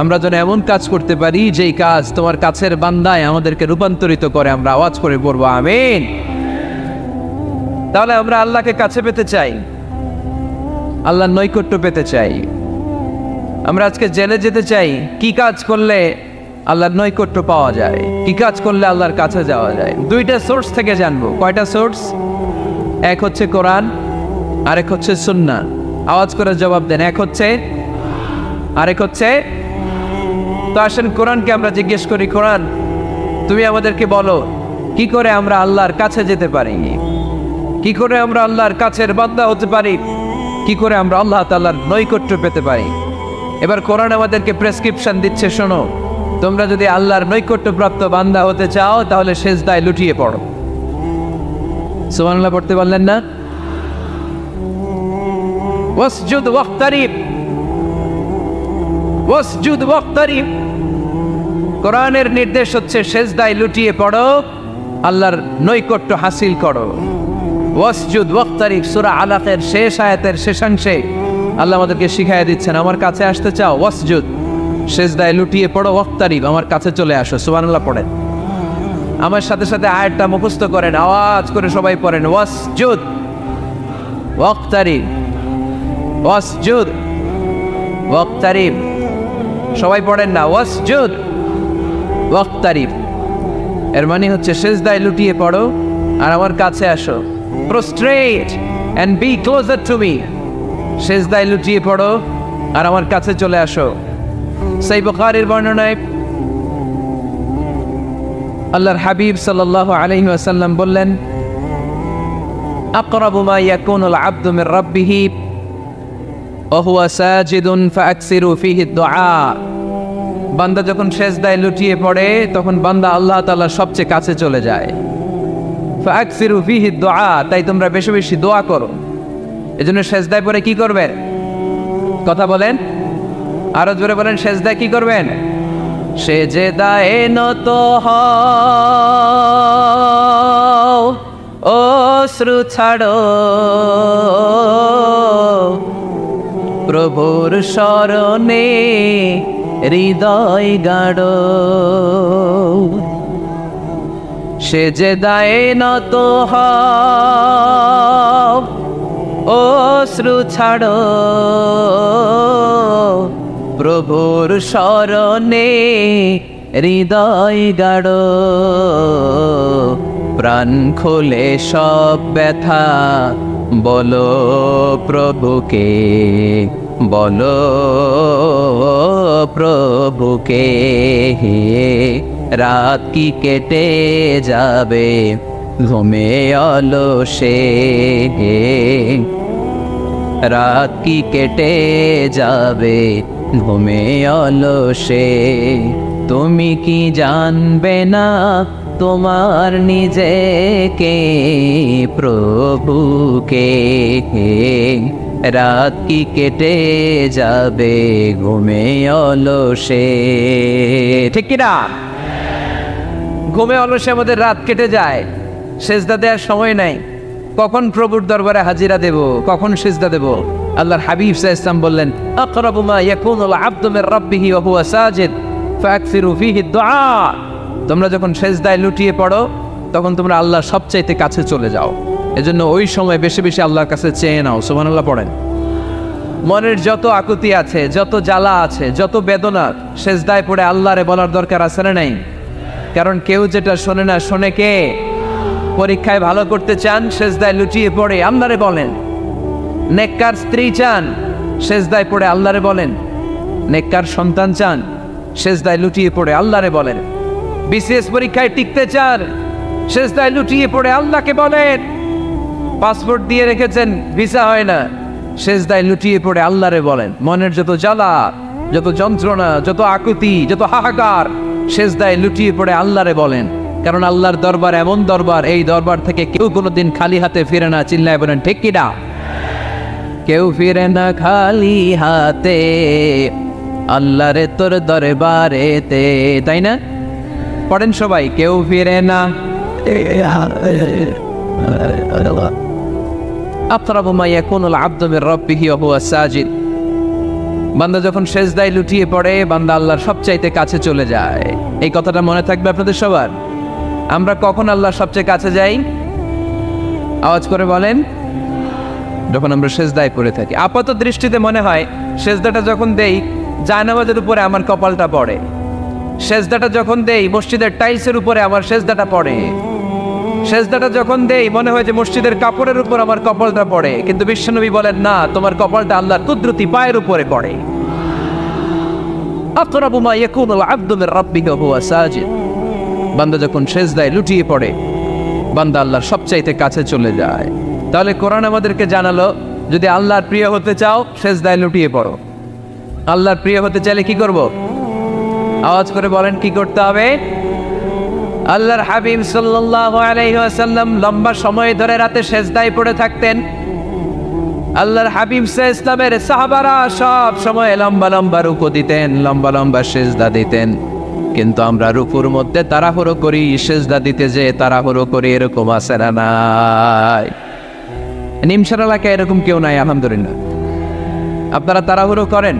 আমরা যেন এমন কাজ করতে পারি যেই কাজ তোমার কাছের বান্দায় আমাদেরকে রূপান্তরিত করে। আমরা আওয়াজ করে পড়বো আমিন। তাহলে আমরা আল্লাহকে কাছে পেতে চাই, আল্লাহর নৈকট্য পেতে চাই। আমরা আজকে জেনে যেতে চাই কি কাজ করলে আল্লাহর নৈকট্য পাওয়া যায়, কি কাজ করলে আল্লাহর কাছে যাওয়া যায়। দুইটা সোর্স থেকে জানবো। কয়টা সোর্স? এক হচ্ছে কোরআন, আরেক হচ্ছে সুন্নাহ। আওয়াজ করে জবাব দেন, এক হচ্ছে, আরেক হচ্ছে। তো আসেন কোরআনকে আমরা জিজ্ঞেস করি, কোরআন তুমি আমাদেরকে বলো কি করে আমরা আল্লাহর কাছে যেতে পারি, কি করে আমরা আল্লাহর কাছের বান্দা হতে পারি, কি করে আমরা আল্লাহ তাআলার নৈকট্য পেতে পারি। এবার কোরআন আমাদেরকে প্রেসক্রিপশন দিচ্ছে, শোনো, তোমরা যদি আল্লাহর নৈকট্য প্রাপ্ত বান্দা হতে চাও তাহলে সেজদায় লুটিয়ে পড়ো। সুবহানাল্লাহ পড়তে পারলেন না? ওয়াসজুদ ওয়াক্তারিব, ওয়াসজুদ ওয়াক্তারিব। কোরআনের নির্দেশ হচ্ছে সেজদায় লুটিয়ে পড়ো, আল্লাহর নৈকট্য হাসিল করো। ওয়াসজুদ ওয়াক্তারিব সূরা আলাকের শেষ আয়াতের শেষাংশে আল্লাহ আমাদেরকে শিখাইয়া দিচ্ছেন, আমার কাছে আসতে চাও, ওয়াসজুদ, সেজদায় লুটিয়ে পড়ো, ওয়াক্তারিব, আমার কাছে চলে আসো। সুবহানাল্লাহ পড়েন। আমার সাথে সাথে আয়াতটা মুখস্থ করেন, আওয়াজ করে সবাই পড়েন, ওয়াসজুদ ওয়াক্তারিব, ওয়াসজুদ ওয়াক্তারিব। সবাই পড়েন না, ওয়াসজুদ ওয়াক্তারিব। এর মানে হচ্ছে সেজদায় লুটিয়ে পড়ো আর আমার কাছে আসো। prostrate and be closer to me। সেজদায় লুটিয়ে পড়ো আর আমার কাছে চলে আসো। সহিহ বুখারীর বর্ণনায় আল্লাহর হাবিব সাল্লাল্লাহু আলাইহি ওয়াসাল্লাম বললেন, আকরাবু মা ইয়াকুনুল আবদু মির রাব্বিহি ওয়া হুয়া সাজিদুন ফাআকসিরু ফীহি দুআ। বান্দা যখন সেজদায় লুটিয়ে পড়ে তখন বান্দা আল্লাহ তাআলার সবচেয়ে কাছে চলে যায়। ফাকসিরু ফিহি দুআ, তাই তোমরা বেশি বেশি দোয়া করো। এজন্য সেজদায় পড়ে কি করবেন? কথা বলেন, আরো জোরে বলেন, সেজদায় কি করবেন? সেজদায়ে নত হও, অশ্রু ছাড়ো, প্রভুর শরণে হৃদয় গাড়ো। সেজদায়ে নত হও, অশ্রু ছাড়ো, প্রভুর শরণে হৃদয় গাড়ো। প্রাণ খুলে সব ব্যথা বলো প্রভুকে, বলো প্রভুকে। রাত কি কেটে যাবে ঘুমে অলসে, রাত কি কেটে যাবে ঘুমে অলসে। তুমি কি জানবে না তোমার নিজেকে প্রভুকে, রাত কি কেটে যাবে ঘুমে অলসে। ঠিক কিনা? ঘুমে অলসে আমাদের রাত কেটে যায়, সেজদা দেওয়ার সময় নাই। কখন প্রভুর দরবারে হাজিরা দেব, কখন সেজদা দেব? আল্লাহর হাবিব সাল্লাল্লাহু আলাইহি ওয়াসাল্লাম বললেন, আকরাবু মা ইয়াকুনুল আবদু মির রাব্বিহি ওয়া হুয়া সাজিদ ফাকসিরু ফিহি দুআ। তোমরা যখন সেজদায় লুটিয়ে পড়ো তখন তোমরা আল্লাহর সবচাইতে কাছে চলে যাও। এজন্য ওই সময় বেশি বেশি আল্লাহর কাছে চেয়ে নাও। সুবহানাল্লাহ পড়েন। মনের যত আকুতি আছে, যত জ্বালা আছে, যত বেদনা, সেজদায় পড়ে আল্লাহরে বলার দরকার আছে না নাই? কারণ কেউ যেটা শোনে না, শোনে কে? পরীক্ষায় ভালো করতে চান, সেজদায় লুটিয়ে পড়ে আল্লাহরে বলেন। নেককার স্ত্রী চান, সেজদায় পড়ে আল্লাহরে বলেন। নেককার সন্তান চান, সেজদায় লুটিয়ে পড়ে আল্লাহরে বলেন। বিসিএস পরীক্ষায় টিকতে চান, সেজদায় লুটিয়ে পড়ে আল্লাহকে বলেন। পাসপোর্ট দিয়ে রেখেছেন, ভিসা হয় না, সেজদায় লুটিয়ে পড়ে আল্লাহরে বলেন। মনের যত জ্বালা, যত যন্ত্রণা, যত আকুতি, যত হাহাকার, সেজদায় লুটিয়ে পড়ে আল্লাহরে বলেন। কারণ আল্লাহর দরবার এমন দরবার, এই দরবার থেকে কেউ কোনোদিন খালি হাতে ফিরে না। চিল্লায় বলেন ঠিক কিনা? কেউ ফিরে না খালি হাতে আল্লাহরে তোর দরবারেতে, তাই না? পড়েন সবাই, কেউ ফিরে না। আকরাবু মা ইয়াকুনুল আবদু মির রাব্বিহি ওয়া হুয়া সাজিদ। বান্দা যখন সেজদায় লুটিয়ে পড়ে, বান্দা আল্লাহর সবচাইতে কাছে চলে যায়। এই কথাটা মনে থাকবে আপনাদের সবার। আমরা কখন আল্লাহর সবচেয়ে কাছে যাই? আওয়াজ করে বলেন। যখন আমরা সেজদায় পড়ে থাকি। আপাত দৃষ্টিতে মনে হয় সেজদাটা যখন দেই জায়নামাজের উপরে আমার কপালটা পড়ে, সেজদাটা যখন দেই মসজিদের টাইলসের উপরে আমার সেজদাটা পড়ে, সেজদাটা যখন দেই মনে হয় যে মসজিদের কাপড়ের উপর আমার কপালটা পড়ে। কিন্তু বিশ্বনবী বলেন না, তোমার কপালটা আল্লাহর কুদরতি পায়ের উপরে পড়ে। আকরাবু মা ইয়াকুনুল আবদু মির রাব্বিহি ওয়া হুয়া সাজিদ। বান্দা যখন সেজদায় লুটিয়ে পড়ে, বান্দা আল্লাহর সবচাইতে কাছে চলে যায়। তাহলে কোরআন আমাদেরকে জানালো, যদি আল্লাহর প্রিয় হতে চাও সেজদায় লুটিয়ে পড়ো। আল্লাহর প্রিয় হতে চাইলে কি করব? আওয়াজ করে বলেন কি করতে হবে? আল্লাহর হাবিব সাল্লাল্লাহু আলাইহি ওয়াসাল্লাম লম্বা সময় ধরে রাতে সেজদায় পড়ে থাকতেন। আল্লাহর হাবিব সাল্লাল্লাহু আলাইহি ওয়াসাল্লামের সাহাবারা সব সময় লম্বা লম্বা রুকু দিতেন, লম্বা লম্বা সেজদা দিতেন। কিন্তু আমরা রুকুর মধ্যে তাড়াহুড়ো করি, সেজদা দিতে যে তাড়াহুড়ো করি, এরকম আছে না নাই? নিমসার এলাকায় এরকম কেউ নাই আলহামদুলিল্লাহ। আপনারা তাড়াহুড়ো করেন?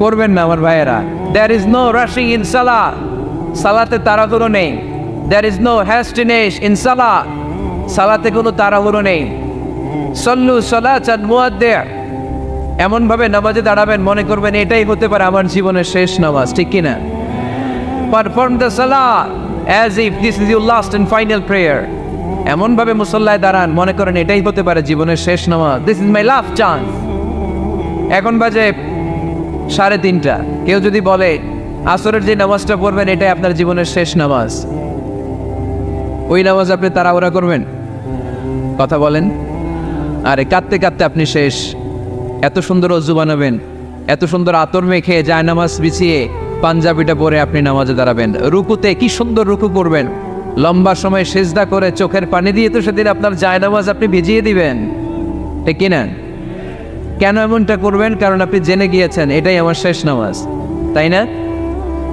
করবেন না আমার ভাইয়েরা। There is no rushing in salah. সালাতে তাড়াহুড়ো নেই। There is no hastiness in salah. সালাতে কোনো তাড়াহুড়ো নেই। সল্লু সালাতান মুআদ্দিয়া। এমন ভাবে নামাজে দাঁড়াবেন মনে করবেন এটাই হতে পারে আমার জীবনের শেষ নামাজ, ঠিক কিনা? Perform the salah as if this is your last and final prayer. এমন ভাবে মুসল্লায় দাঁড়ান মনে করেন এটাই হতে পারে জীবনের শেষ নামাজ। This is my last chance. এখন বাজে 3:30। কেউ যদি বলে আসরের যে নামাজটা পড়বেন এটাই আপনার জীবনের শেষ নামাজ, ওই নামাজ আপনি তাড়াহুড়া করবেন? কথা বলেন। আরে কাঁদতে কাঁদতে আপনি শেষ। এত সুন্দর অজু বানাবেন, এত সুন্দর আতর মেখে জায়নামাজ বিছিয়ে পাঞ্জাবিটা পরে আপনি নামাজে দাঁড়াবেন। রুকুতে কি সুন্দর রুকু করবেন, লম্বা সময় সিজদা করে চোখের পানি দিয়ে তো সেদিন আপনার জায়নামাজ আপনি ভিজিয়ে দিবেন, ঠিক কিনা? কেন এমনটা করবেন? কারণ আপনি জেনে গিয়েছেন এটাই আমার শেষ নামাজ, তাই না?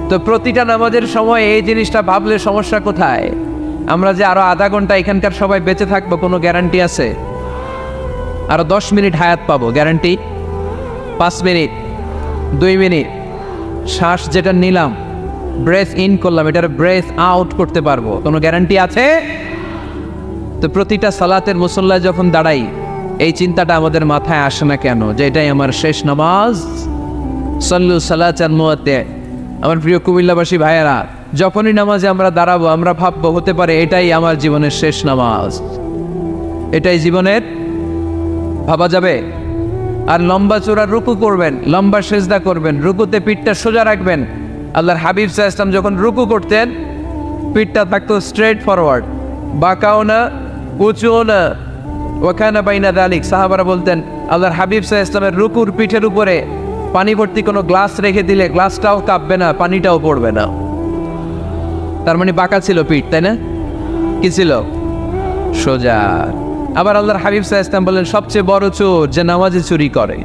তো প্রতিটা নামাজের সময় এই জিনিসটা ভাবলে সমস্যা কোথায়? আমরা যে আরো আধা ঘন্টা এখানকার সবাই বেঁচে থাকবো কোনো গ্যারান্টি আছে? আরো 10 মিনিট হায়াত পাবো, গ্যারান্টি? 5 মিনিট, 2 মিনিট, শ্বাস যেটা নিলাম, ব্রেথ ইন করলাম, এটার ব্রেথ আউট করতে পারবো, কোনো গ্যারান্টি আছে? তো প্রতিটা সালাতের মুসল্লায় যখন দাঁড়াই এই চিন্তাটা আমাদের মাথায় আসে না কেন যে এটাই আমার শেষ নামাজ? সল্লু সালাতান মুআত্তা। আমার প্রিয় কুমিল্লাবাসী ভাইয়েরা, যখনই নামাজে আমরা দাঁড়াবো আমরা ভাববো হতে পারে এটাই আমার জীবনের শেষ নামাজ, এটাই জীবনের, ভাবা যাবে? আর লম্বা চূড়া রুকু করবেন, লম্বা সেজদা করবেন, রুকুতে পিঠটা সোজা রাখবেন। আল্লাহর হাবিব সাল্লাল্লাহু আলাইহি ওয়াসাল্লাম যখন রুকু করতেন পিঠটা থাকতো স্ট্রেট ফরওয়ার্ড, বাঁকাও না উঁচুও না, ওয়াকানা বাইনা যালিক। সাহাবারা বলতেন আল্লাহর হাবিব সাল্লাল্লাহু আলাইহি ওয়াসাল্লামের রুকুর পিঠের উপরে পানি ভর্তি কোনো গ্লাস রেখে দিলে গ্লাসটাও কাঁপবে না, পানিটাও পড়বে না। তার মানে বাঁকা ছিল পিঠ, তাই না? কি ছিল? সোজা। আবার আল্লাহর হাবিব সাল্লাল্লাহু আলাইহি ওয়াসাল্লাম বললেন সবচেয়ে বড় চোর যে নামাজে চুরি করে।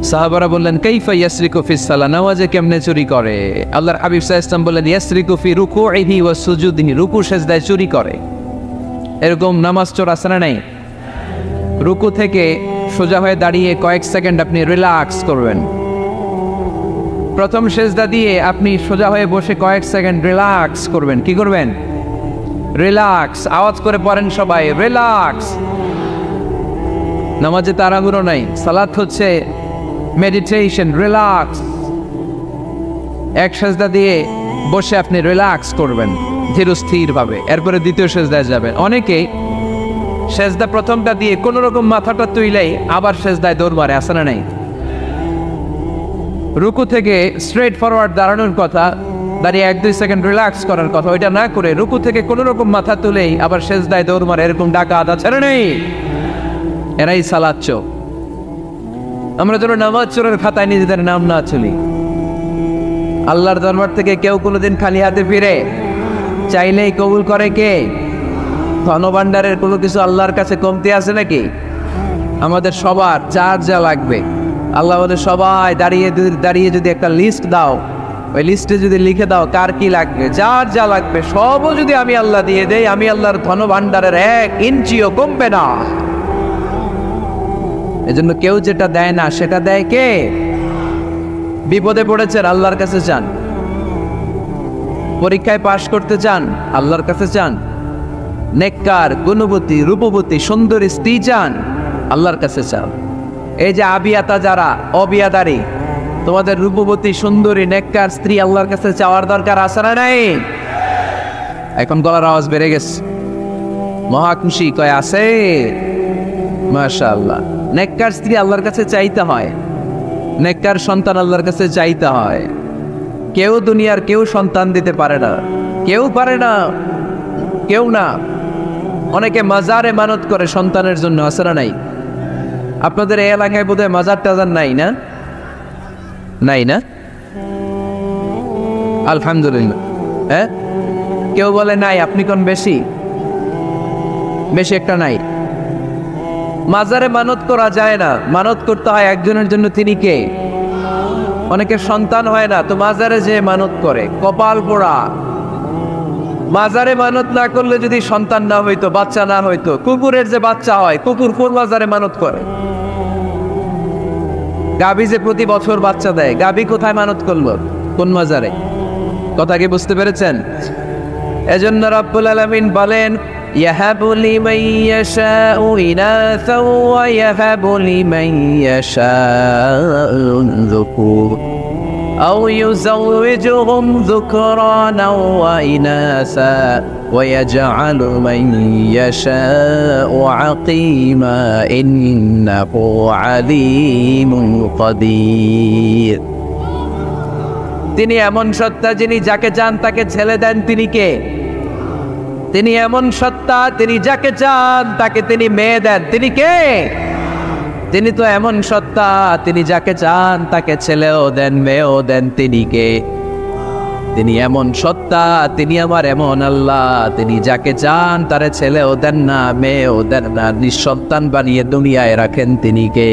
সাহাবারা বললেন কাইফা ইয়াসরিকু ফিস সালাহ, নামাজে কেমনে চুরি করে? আল্লাহর হাবিব সাল্লাল্লাহু আলাইহি ওয়াসাল্লাম বললেন ইয়াসরিকু ফি রুকুইহি ওয়া সুজুদিহি, রুকু সেজদায় চুরি করে। এরকম নামাজ চোর আছে না নাই? রুকু থেকে সোজা হয়ে দাঁড়িয়ে কয়েক সেকেন্ড আপনি রিল্যাক্স করবেন। প্রথম সেজদা দিয়ে আপনি সোজা হয়ে বসে কয়েক সেকেন্ড রিল্যাক্স করবেন। কি করবেন? রিল্যাক্স। আওয়াজ করে পড়েন সবাই, রিল্যাক্স। নামাজে তাড়াহুড়ো নাই, সালাত হচ্ছে মেডিটেশন, রিল্যাক্স। এক সেজদা দিয়ে বসে আপনি রিল্যাক্স করবেন ধীরস্থির ভাবে, এরপরে দ্বিতীয় সেজদায় যাবেন। অনেকেই সেজদা প্রথমটা দিয়ে কোন রকম মাথাটা তুইলেই আবার সেজদায় দৌড় মারে, আসে না নাই? রুকু থেকে স্ট্রেট ফরওয়ার্ড দাঁড়ানোর কথা, দাঁড়িয়ে 1-2 সেকেন্ড রিল্যাক্স করার কথা, ওইটা না করে রুকু থেকে কোন রকম মাথা তুলেই আবার সেজদায় দৌড় মারে, এরকম ডাকাত আছে না নেই? এরাই সালাত চোর। আমরা যেন নামাজ চোরের খাতায় নিজেদের নাম না চলি। আল্লাহর দরবার থেকে কেউ কোনোদিন খালি হাতে ফিরে চাইলেই কবুল করে কে? ধনভাণ্ডারের কোনো কিছু আল্লাহর কাছে কমতি আছে নাকি? আমাদের সবার যার যা লাগবে আল্লাহ বলে সবাই দাঁড়িয়ে দাঁড়িয়ে যদি একটা লিস্ট দাও, ওই লিস্টে যদি লিখে দাও কার কি লাগবে, যার যা লাগবে সবও যদি আমি আল্লাহ দিয়ে দেই, আমি আল্লাহর ধনভাণ্ডারের 1 ইঞ্চিও কমবে না। এজন্য কেউ যেটা দেয় না সেটা দেয় কে? বিপদে পড়েছেন আল্লাহর কাছে চান, পরীক্ষায় পাশ করতে চান আল্লাহর কাছে চান, নেককার গুণবতী রূপবতী সুন্দরী স্ত্রী চান আল্লাহর কাছে চান। এই যে আবিয়াতা যারা অবিয়াদারি, তোমাদের রূপবতী সুন্দরী নেককার স্ত্রী আল্লাহর কাছে চাওয়ার দরকার আছে না নাই? এখন গলার আওয়াজ বেড়ে গেছে, মহা খুশি, কয় আছে। মাশাআল্লাহ। নেককার স্ত্রী আল্লাহর কাছে চাইতে হয়, নেককার সন্তান আল্লাহর কাছে চাইতে হয়। কেউ দুনিয়ার কেউ সন্তান দিতে পারে না, কেউ পারে না, কেউ না। অনেকে মাজারে মানত করে সন্তানের জন্য, আছে না নাই? আপনাদের এই এলাকায় বোধহয় মাজার টাজার নাই না? নাই না? আলহামদুলিল্লাহ। হ্যাঁ, কেউ বলে নাই, আপনি কোন বেশি বেশি একটা নাই। মাজারে মানত করা যায় না, মানত করতে হয় একজনের জন্য, তিনি কে? অনেকের সন্তান হয় না তো মাজারে যে মানত করে, কপাল পোড়া। মাজারে মানত না করলে যদি সন্তান না হইতো, বাচ্চা না হইতো, কুকুরের যে বাচ্চা হয়, কুকুর কোন মাজারে মানত করে? গাভী যে প্রতি বছর বাচ্চা দেয়, গাভী কোথায় মানত করলো? কোন মাজারে? কথা কি বুঝতে পেরেছেন? এজন্য রব্বুল আলামিন বলেন ইয়াহাবু লিমান ইয়াশাউ ইনাসা ওয়া ইয়াহাবু লিমান ইয়াশাউ যুকুর আও ইউযাওয়িজুহুম যুকরানা ওয়া ইনাসা ওয়া ইয়াজআলু মান ইয়াশাউ আকিমা ইন্নাহু আলীমুন কাদির। তিনি এমন সত্তা যিনি যাকে চান তাকে ছেলে দেন, তিনি কে? তিনি এমন সত্তা, তিনি যাকে চান তাকে তিনি মেয়ে দেন, তিনি কে? তিনি তো এমন সত্তা, তিনি যাকে চান তাকে ছেলেও দেন মেয়েও দেন, তিনি কে? তিনি এমন সত্তা, তিনি আমার এমন আল্লাহ, তিনি যাকে চান তারে ছেলেও দেন না, মেয়েও দেন না, নিঃসন্তান বানিয়ে দুনিয়ায় রাখেন তিনি কে?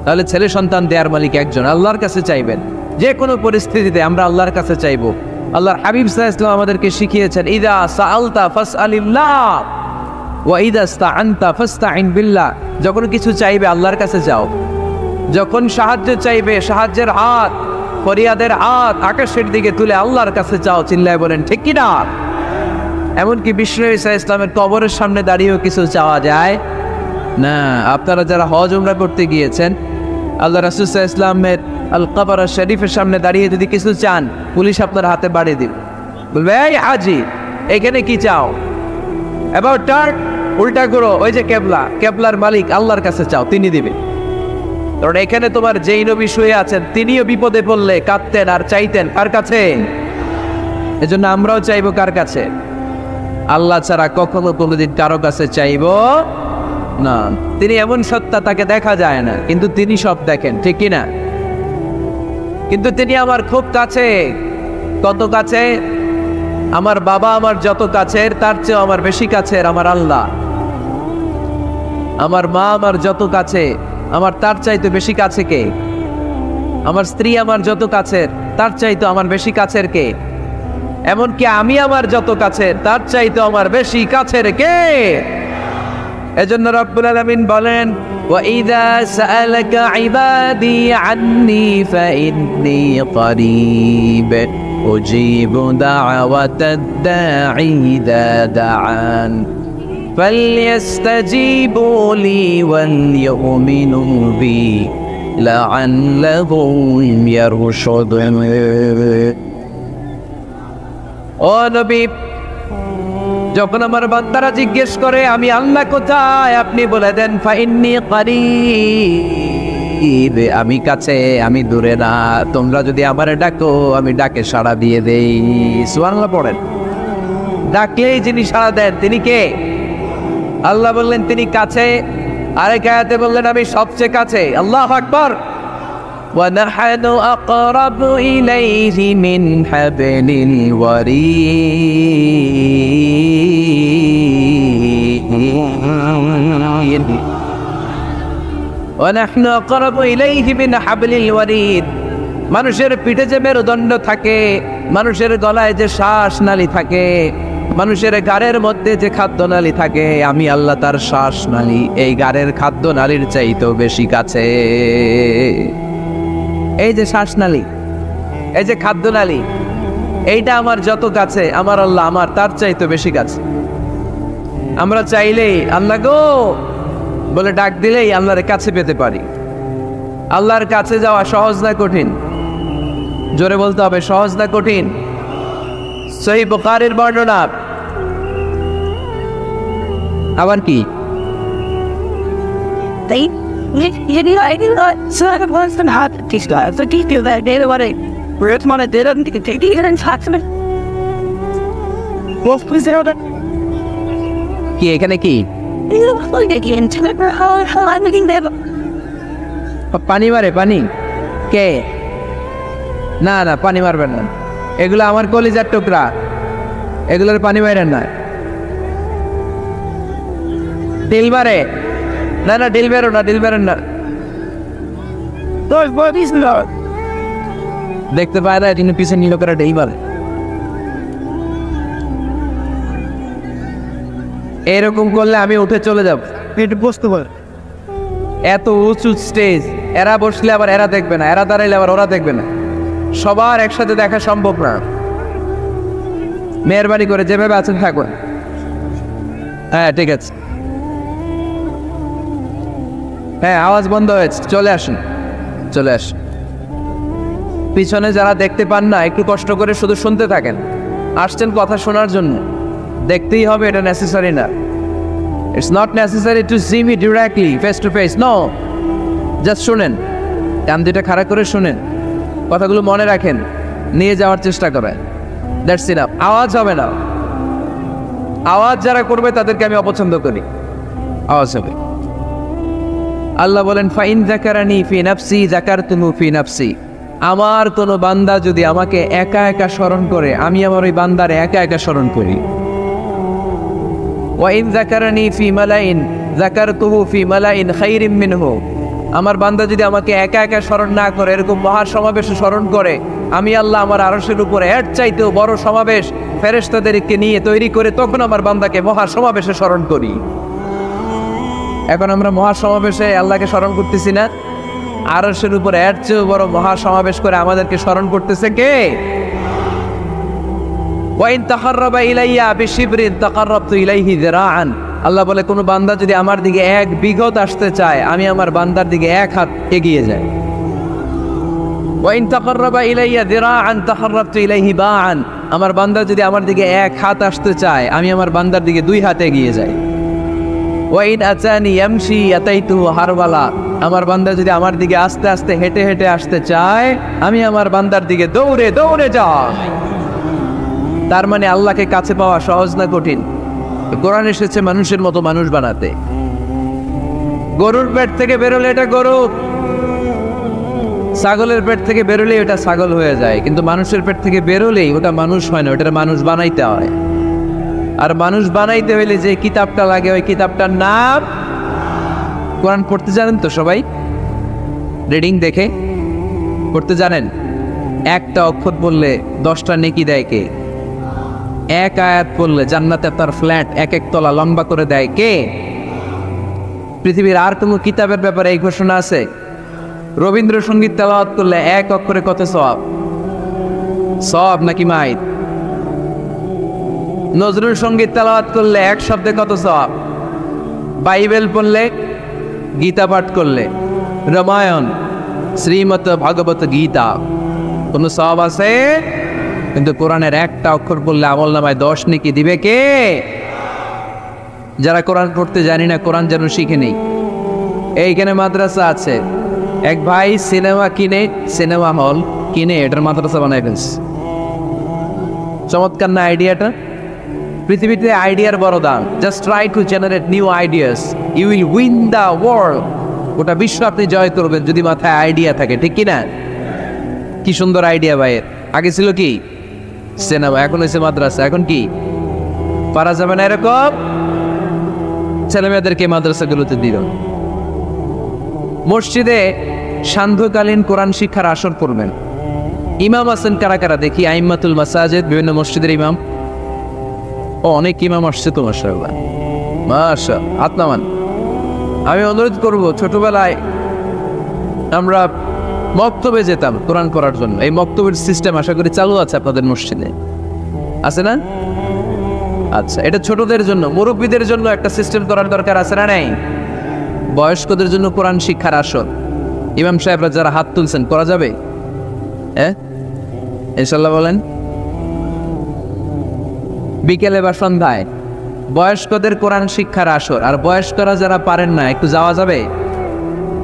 তাহলে ছেলে সন্তান দেয়ার মালিক একজন, আল্লাহর কাছে চাইবেন। যে কোনো পরিস্থিতিতে আমরা আল্লাহর কাছে চাইবো। আল্লাহর হাবিব সাল্লাল্লাহু আলাইহি ওয়াসাল্লাম আমাদেরকে শিখিয়েছেন, ইদা সাআলতা ফাসআলিল্লাহ ওয়া ইদা ইসতাআনতা ফাসতাইন বিল্লাহ। যখন কিছু চাইবে আল্লাহর কাছে যাও, যখন সাহায্য চাইবে সাহায্যের হাত, ফরিয়াদের হাত আকাশের দিকে তুলে আল্লাহর কাছে চাও, চিল্লায় বলেন ঠিক কি না? এমনকি বিষ্ণু ঈসা ইসলামের কবরের সামনে দাঁড়িয়েও কিছু চাওয়া যায় না। আপনারা যারা হজ উমরা করতে গিয়েছেন, আল্লাহ রাসূল সাল্লাল্লাহু আলাইহি ওয়াসাল্লামের আল কবর শরীফের সামনে দাঁড়িয়ে যদি কিছু চান, পুলিশ আপনার হাতে বাড়িয়ে দিবে, বলবে এই হাজি এখানে কি চাও? এবার টার্ন উল্টা করো, ওই যে কেবলা, কেবলার মালিক আল্লাহর কাছে চাও, তিনি দিবে। কারণ এখানে তোমার যেই নবী শুয়ে আছেন তিনিও বিপদে পড়লে কাঁদতেন আর চাইতেন কার কাছে? এজন্য আমরাও চাইবো কার কাছে? আল্লাহ ছাড়া কখনো কোনোদিন কারো কাছে চাইবো না। তিনি এমন সত্তা, তাকে দেখা যায় না, কিন্তু তিনি সব দেখেন, ঠিক কি না? কিন্তু তিনি আমার খুব কাছে। কত কাছে? আমার বাবা আমার যত কাছের তার চেয়েও আমার বেশি কাছের আমার আল্লাহ। আমার মা আমার যত কাছে আমার তার চাইতে বেশি কাছে কে? আমার স্ত্রী আমার যত কাছের তার চাইতে আমার বেশি কাছের কে? এমনকি আমি আমার যত কাছের তার চাইতে আমার বেশি কাছের কে? এজন্য রব্বুল আলামিন বলেন, وَإِذَا سَأَلَكَ عِبَادِي عَنِّي فَإِنِّي قَرِيبٌ أُجِيبُ دَعْوَةَ الدَّاعِ إِذَا دَعَانِ فَلْيَسْتَجِيبُوا لِي وَلْيُؤْمِنُوا بِي لَعَلَّهُمْ يَرْشُدُونَ। ও নবী, যখন আমার বান্দারা জিজ্ঞেস করে আমি আল্লাহ কোথায়, আপনি বলে দেন ফাইন্নি কারীব, আমি কাছে, আমি দূরে না। তোমরা যদি আমারে ডাকো আমি ডাকে সাড়া দিয়ে দেই। সুবহানাল্লাহ পড়েন। ডাকলেই যিনি সাড়া দেন তিনি কে? আল্লাহ বললেন তিনি কাছে। আরেক আয়াতে বললেন আমি সবচেয়ে কাছে। আল্লাহু আকবার। وَنَحْنُ أَقْرَبُ إِلَيْهِ مِنْ حَبْلِ الْوَرِيدِ وَنَحْنُ أَقْرَبُ إِلَيْهِ مِنْ حَبْلِ الْوَرِيدِ। মানুষের পিঠে যে মেরুদণ্ড থাকে, মানুষের গলায় যে শ্বাস নালী থাকে, মানুষের গাড়ের মধ্যে যে খাদ্য নালী থাকে, আমি আল্লাহ তার শ্বাস নালী এই গাড়ের খাদ্য নালীর চাইতেও বেশি কাছে। এই যে শ্বাসনালী, এই যে খাদ্যনালী, এইটা আমার যত কাছে আমার আল্লাহ আমার তার চাইতে বেশি কাছে। আমরা চাইলেই আল্লাহ গো বলে ডাক দিলেই আল্লাহর কাছে পেতে পারি। আল্লাহর কাছে যাওয়া সহজ না কঠিন? জোরে বলতে হবে, সহজ না কঠিন? সহিহ বুখারীর বর্ণনা। আবার কি? কি এখানে কি পানি মারে? পানি কে? না না, পানি মারবেন না, এগুলো আমার কলিজার টুকরা, এগুলোর পানি মারেন না। ডিল মারে? না না, ডিল বেরো না, ডিল বেরেন না। দেখতে পায় না, তিনি পিছনে নিল করে ডিল মারে। এরকম করলে আমি উঠে চলে যাব। একটু বসতে পারে, এত উঁচু স্টেজ, এরা বসলে আবার এরা দেখবে না, এরা দাঁড়াইলে আবার ওরা দেখবে না, সবার একসাথে দেখা সম্ভব না। মেহরবানি করে যেভাবে আছেন থাকুন। হ্যাঁ ঠিক আছে, হ্যাঁ আওয়াজ বন্ধ হয়েছে, চলে আসুন, চলে আসুন। পিছনে যারা দেখতে পান না একটু কষ্ট করে শুধু শুনতে থাকেন। আসছেন কথা শোনার জন্য, দেখতেই হবে এটা নেসেসারি না। It's not necessary to see me directly face to face, no, just শুনেন, কান দুটা খাড়া করে শুনেন, কথাগুলো মনে রাখেন, নিয়ে যাওয়ার চেষ্টা করেন, দ্যাটস ইনাফ। আওয়াজ হবে না, আওয়াজ যারা করবে তাদেরকে আমি অপছন্দ করি, আওয়াজ হবে। আল্লাহ বলেন ফাইন যাকারানি ফি নাফসি যাকারতুমু ফি নাফসি, আমার কোনো বান্দা যদি আমাকে একা একা স্মরণ করে, আমি আমার ওই বান্দারে একা একা স্মরণ করি। ওয়াইন যাকারানি ফি মালাইন যাকারতুহু ফি মালাইন খাইরিম মিনহু, আমার বান্দা যদি আমাকে একা একা স্মরণ না করে, এরকম মহাসমাবেশে স্মরণ করে, আমি আল্লাহ আমার আরশের উপরে এর চাইতেও বড় সমাবেশ ফেরেশতাদেরকে নিয়ে তৈরি করে তখন আমার বান্দাকে মহাসমাবেশে স্মরণ করি। এখন আমরা মহাসমাবেশে আল্লাহকে স্মরণ করতেছি না? আরশের উপরে এর চেয়েও বড় মহাসমাবেশ করে আমাদেরকে স্মরণ করতেছে কে? ওয়াইন তাকাররাবা ইলাইয়া বিশিবরিন তাকাররাবতু ইলাইহি যিরাআন, আল্লাহ বলে কোন বান্দা যদি আমার দিকে এক বিঘত আসতে চায়, আমি আমার বান্দার দিকে এক হাত এগিয়ে যাই। ওয়াইন তাকাররাবা ইলাইয়া যিরাআন তাকাররাবতু ইলাইহি বাআন, আমার বান্দা যদি আমার দিকে এক হাত আসতে চায়, আমি আমার বান্দার দিকে দুই হাত এগিয়ে যাই। ওয়াইন আতানি ইয়ামশি আতাইতুহু হারওয়ালা, আমার বান্দা যদি আমার দিকে আস্তে আস্তে হেঁটে হেঁটে আসতে চায়, আমি আমার বান্দার দিকে দৌড়ে দৌড়ে যাই। তার মানে আল্লাহকে কাছে পাওয়া সহজ না কঠিন? কোরআন এসেছে মানুষের মতো মানুষ বানাতে। গরুর পেট থেকে বেরোলে এটা গরু, ছাগলের পেট থেকে বেরোলেই ওটা ছাগল হয়ে যায়, কিন্তু মানুষের পেট থেকে বেরোলেই ওটা মানুষ হয় না, ওটা মানুষ বানাইতে হয়। আর মানুষ বানাইতে হইলে যে কিতাবটা লাগে, ওই কিতাবটার নাম কোরআন। পড়তে জানেন তো সবাই? রিডিং দেখে পড়তে জানেন? একটা অক্ষর বললে 10টা নেকি দেয় কে? এক আয়াত পড়লে জান্নাতে তার ফ্ল্যাট এক এক তলা লম্বা করে দেয় কে? পৃথিবীর আর কোনো কিতাবের ব্যাপারে এই ঘোষণা আছে? রবীন্দ্রসঙ্গীত তেলাওয়াত করলে এক অক্ষরে কত সওয়াব? সওয়াব নাকি মাইত? নজরুল সঙ্গীত তেলাওয়াত করলে এক শব্দে কত সওয়াব? বাইবেল পড়লে, গীতা পাঠ করলে, রামায়ণ, শ্রীমদ ভাগবত গীতা, কোনো সওয়াব আছে? কিন্তু কোরআনের একটা অক্ষর পড়লে আমল নামায় 10 নেকি দিবে কে? যারা কোরআন পড়তে জানি না, কোরআন যেন শিখে নেই। এইখানে মাদ্রাসা আছে, এক ভাই সিনেমা কিনে, সিনেমা হল কিনে এটার মাদ্রাসা বানাই ফেলছে। চমৎকার না আইডিয়াটা? পৃথিবীতে আইডিয়ার বড় দাম। Just try to generate new ideas, you will win the world. গোটা বিশ্ব আপনি জয় করবেন যদি মাথায় আইডিয়া থাকে, ঠিক কিনা? কি সুন্দর আইডিয়া ভাইয়ের। আগে ছিল কি সিনেমা, এখন হয়েছে মাদ্রাসা। এখন কি পারা যাবে না এরকম? ছেলে মেয়েদেরকে মাদ্রাসাগুলোতে দিল। মসজিদে সান্ধ্যকালীন কোরআন শিক্ষার আসর করবেন। ইমাম আছেন কারা কারা দেখি? আইম্মাতুল মাসাজিদ, বিভিন্ন মসজিদের ইমাম। ও অনেক ইমাম আসছে তো মাশাআল্লাহ, মাশাআল্লাহ। হাত নামান। আমি অনুরোধ করব, ছোটবেলায় আমরা মক্তবে যেতাম কোরআন পড়ার জন্য। এই মক্তবের সিস্টেম আশা করি চালু আছে আপনাদের মসজিদে, আছে না? আচ্ছা, এটা ছোটদের জন্য। মুরব্বীদের জন্য একটা সিস্টেম করার দরকার আছে না নাই? বয়স্কদের জন্য কোরআন শিক্ষার আসর। ইমাম সাহেবরা যারা হাত তুলছেন, করা যাবে? হ্যাঁ ইনশাল্লাহ বলেন। বিকেলে বা সন্ধ্যায় বয়স্কদের কোরআন শিক্ষার আসর। আর বয়স্করা যারা পারেন না, একটু যাওয়া যাবে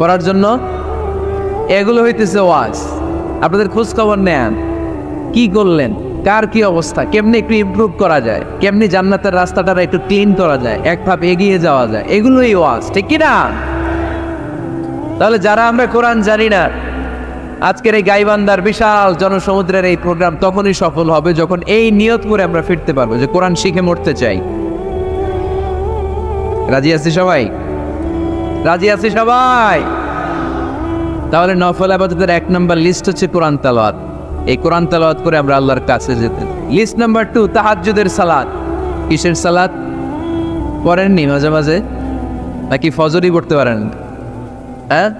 করার জন্য? এগুলো হইতেছে ওয়াজ। আপনাদের খোঁজ খবর নেন, কি করলেন, কার কি অবস্থা, কেমনি একটু ইমপ্রুভ করা যায়, কেমনি জান্নাতের রাস্তাটা একটু ক্লিন করা যায়, এক ধাপ এগিয়ে যাওয়া যায়, এগুলোই ওয়াজ, ঠিক কিনা? তাহলে যারা আমরা কোরআন জানি না, আজকের এই গাইবান্ধার বিশাল জনসমুদ্রের এই প্রোগ্রাম তখনই সফল হবে যখন এই নিয়ত করে আমরা ফিরতে পারবো যে কোরআন শিখে মরতে চাই। রাজি আছি সবাই? রাজি আছি সবাই? তাহলে নফল ইবাদতের 1 নম্বর লিস্ট হচ্ছে কোরআন তেলাওয়াত। এই কোরআন তেলাওয়াত করে আমরা আল্লাহর কাছে যেতে। লিস্ট নাম্বার 2, তাহাজ্জুদের সালাত। কিসের সালাত? পড়েননি মাঝে মাঝে নাকি ফজরই পড়তে পারেন? হ্যাঁ,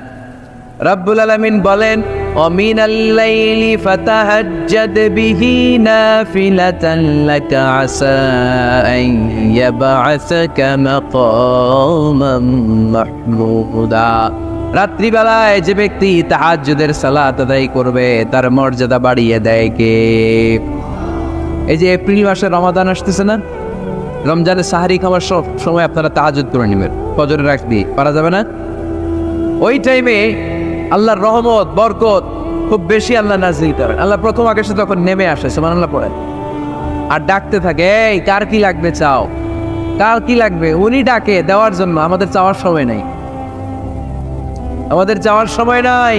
রব্বুল আলামিন বলেন, ওয়ামিনাল লাইলি ফাতাহাজ্জাদ বিহি নাফিলাতান লাকা আসা আন ইয়াবআসাকা মাকামান মাহমুদা। রাত্রিবেলায় যে ব্যক্তি তাহাজ্জুদের সালাত আদায় করবে তার মর্যাদা বাড়িয়ে দেয় কে? এই যে এপ্রিল মাসে রমাদান আসতেছে না, রমজানের সাহারি খাওয়ার সময় আপনারা তাহাজ্জুদ করে নেবেন, ফজরের রাত দিয়ে। পারা যাবে না? ওই টাইমে আল্লাহর রহমত বরকত খুব বেশি আল্লাহ নাযিল করেন। আল্লাহ প্রথম আকাশে তখন নেমে আসে, সুবহানাল্লাহ পড়েন, আর ডাকতে থাকে, এই কার কি লাগবে চাও, কার কি লাগবে। উনি ডাকে দেওয়ার জন্য, আমাদের চাওয়ার সময় নাই, আমাদের চাওয়ার সময় নাই।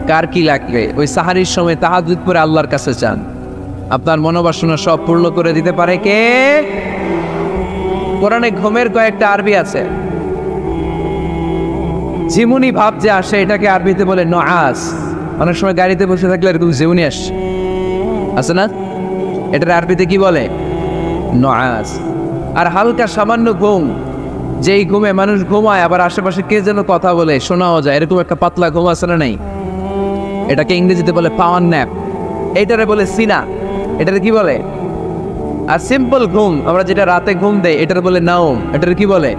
কার কি লাগবে ওই সাহারির সময় তাহাজ্জুদ পড়ে আল্লাহর কাছে চান, আপনার মনোবাসনা সব পূর্ণ করে দিতে পারে কে? কোরআনে ঘুমের কয়েকটা আরবি আছে। ঝিমুনি ভাব যে আসে এটাকে আরবিতে বলে নআস। অনেক সময় গাড়িতে বসে থাকলে এরকম ঝিমুনি আসে না, এটার আরবিতে কি বলে? নআস। আর হালকা সামান্য ঘুম, যেই ঘুমে মানুষ ঘুমায় আবার আশেপাশে কে যেন কথা বলে শোনাও যায়, এরকম একটা পাতলা ঘুম আছে না নাই? এটাকে ইংরেজিতে বলে পাওয়ার ন্যাপ, এইটারে বলে সিনা। এটারে কি বলে? আর সিম্পল ঘুম আমরা যেটা রাতে ঘুম দেই এটার বলে নাওম। এটার কি বলে?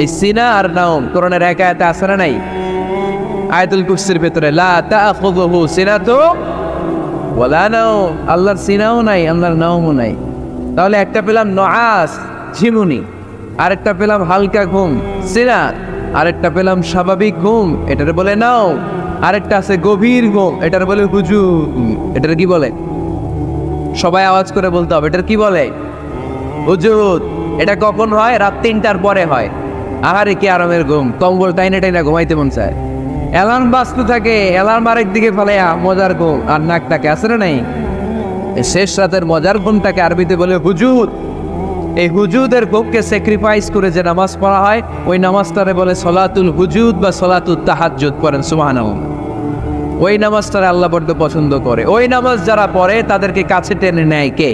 এই সিনা আর নাওম কোরআনের এক আয়াতে আছে না নাই? আয়াতুল কুরসির ভেতরে লা তাখুযুহু সিনাতু ওয়ালা নাওম, আল্লাহর সিনাও নাই আল্লাহর নাওমও নাই। তাহলে একটা পেলাম নআস ঝিমুনি, আরেকটা পেলাম হালকা ঘুম সিনা, আরেকটা পেলাম স্বাভাবিক ঘুম এটার বলে নাওম, আরেকটা আছে গভীর ঘুম এটার বলে হুজুদ। এটার কি বলে? সবাই আওয়াজ করে বলতে হবে, এটার কি বলে? হুজুদ। এটা কখন হয়? রাত 3টার পরে হয়। আহারে কি আরামের ঘুম, কম্বল টাইনে টাইনা ঘুমাইতে মন চায়। অ্যালার্ম বাজতে থাকে, অ্যালার্ম আরেক দিকে ফেলে মজার ঘুম, আর নাকটাকে আছে না নাই? এই শেষ রাতের মজার ঘুমটাকে আরবিতে বলে হুজুদ। এই হুজুদের ঘুমকে স্যাক্রিফাইস করে যে নামাজ পড়া হয় ওই নামাজটারে বলে সলাতুল হুজুদ বা সলাতুল তাহাজ্জুদ। পড়েন সুবহানাল্লাহ। ওই নামাজটারে আল্লাহ বড্ড পছন্দ করে। ওই নামাজ যারা পড়ে তাদেরকে কাছে টেনে নেয় কে?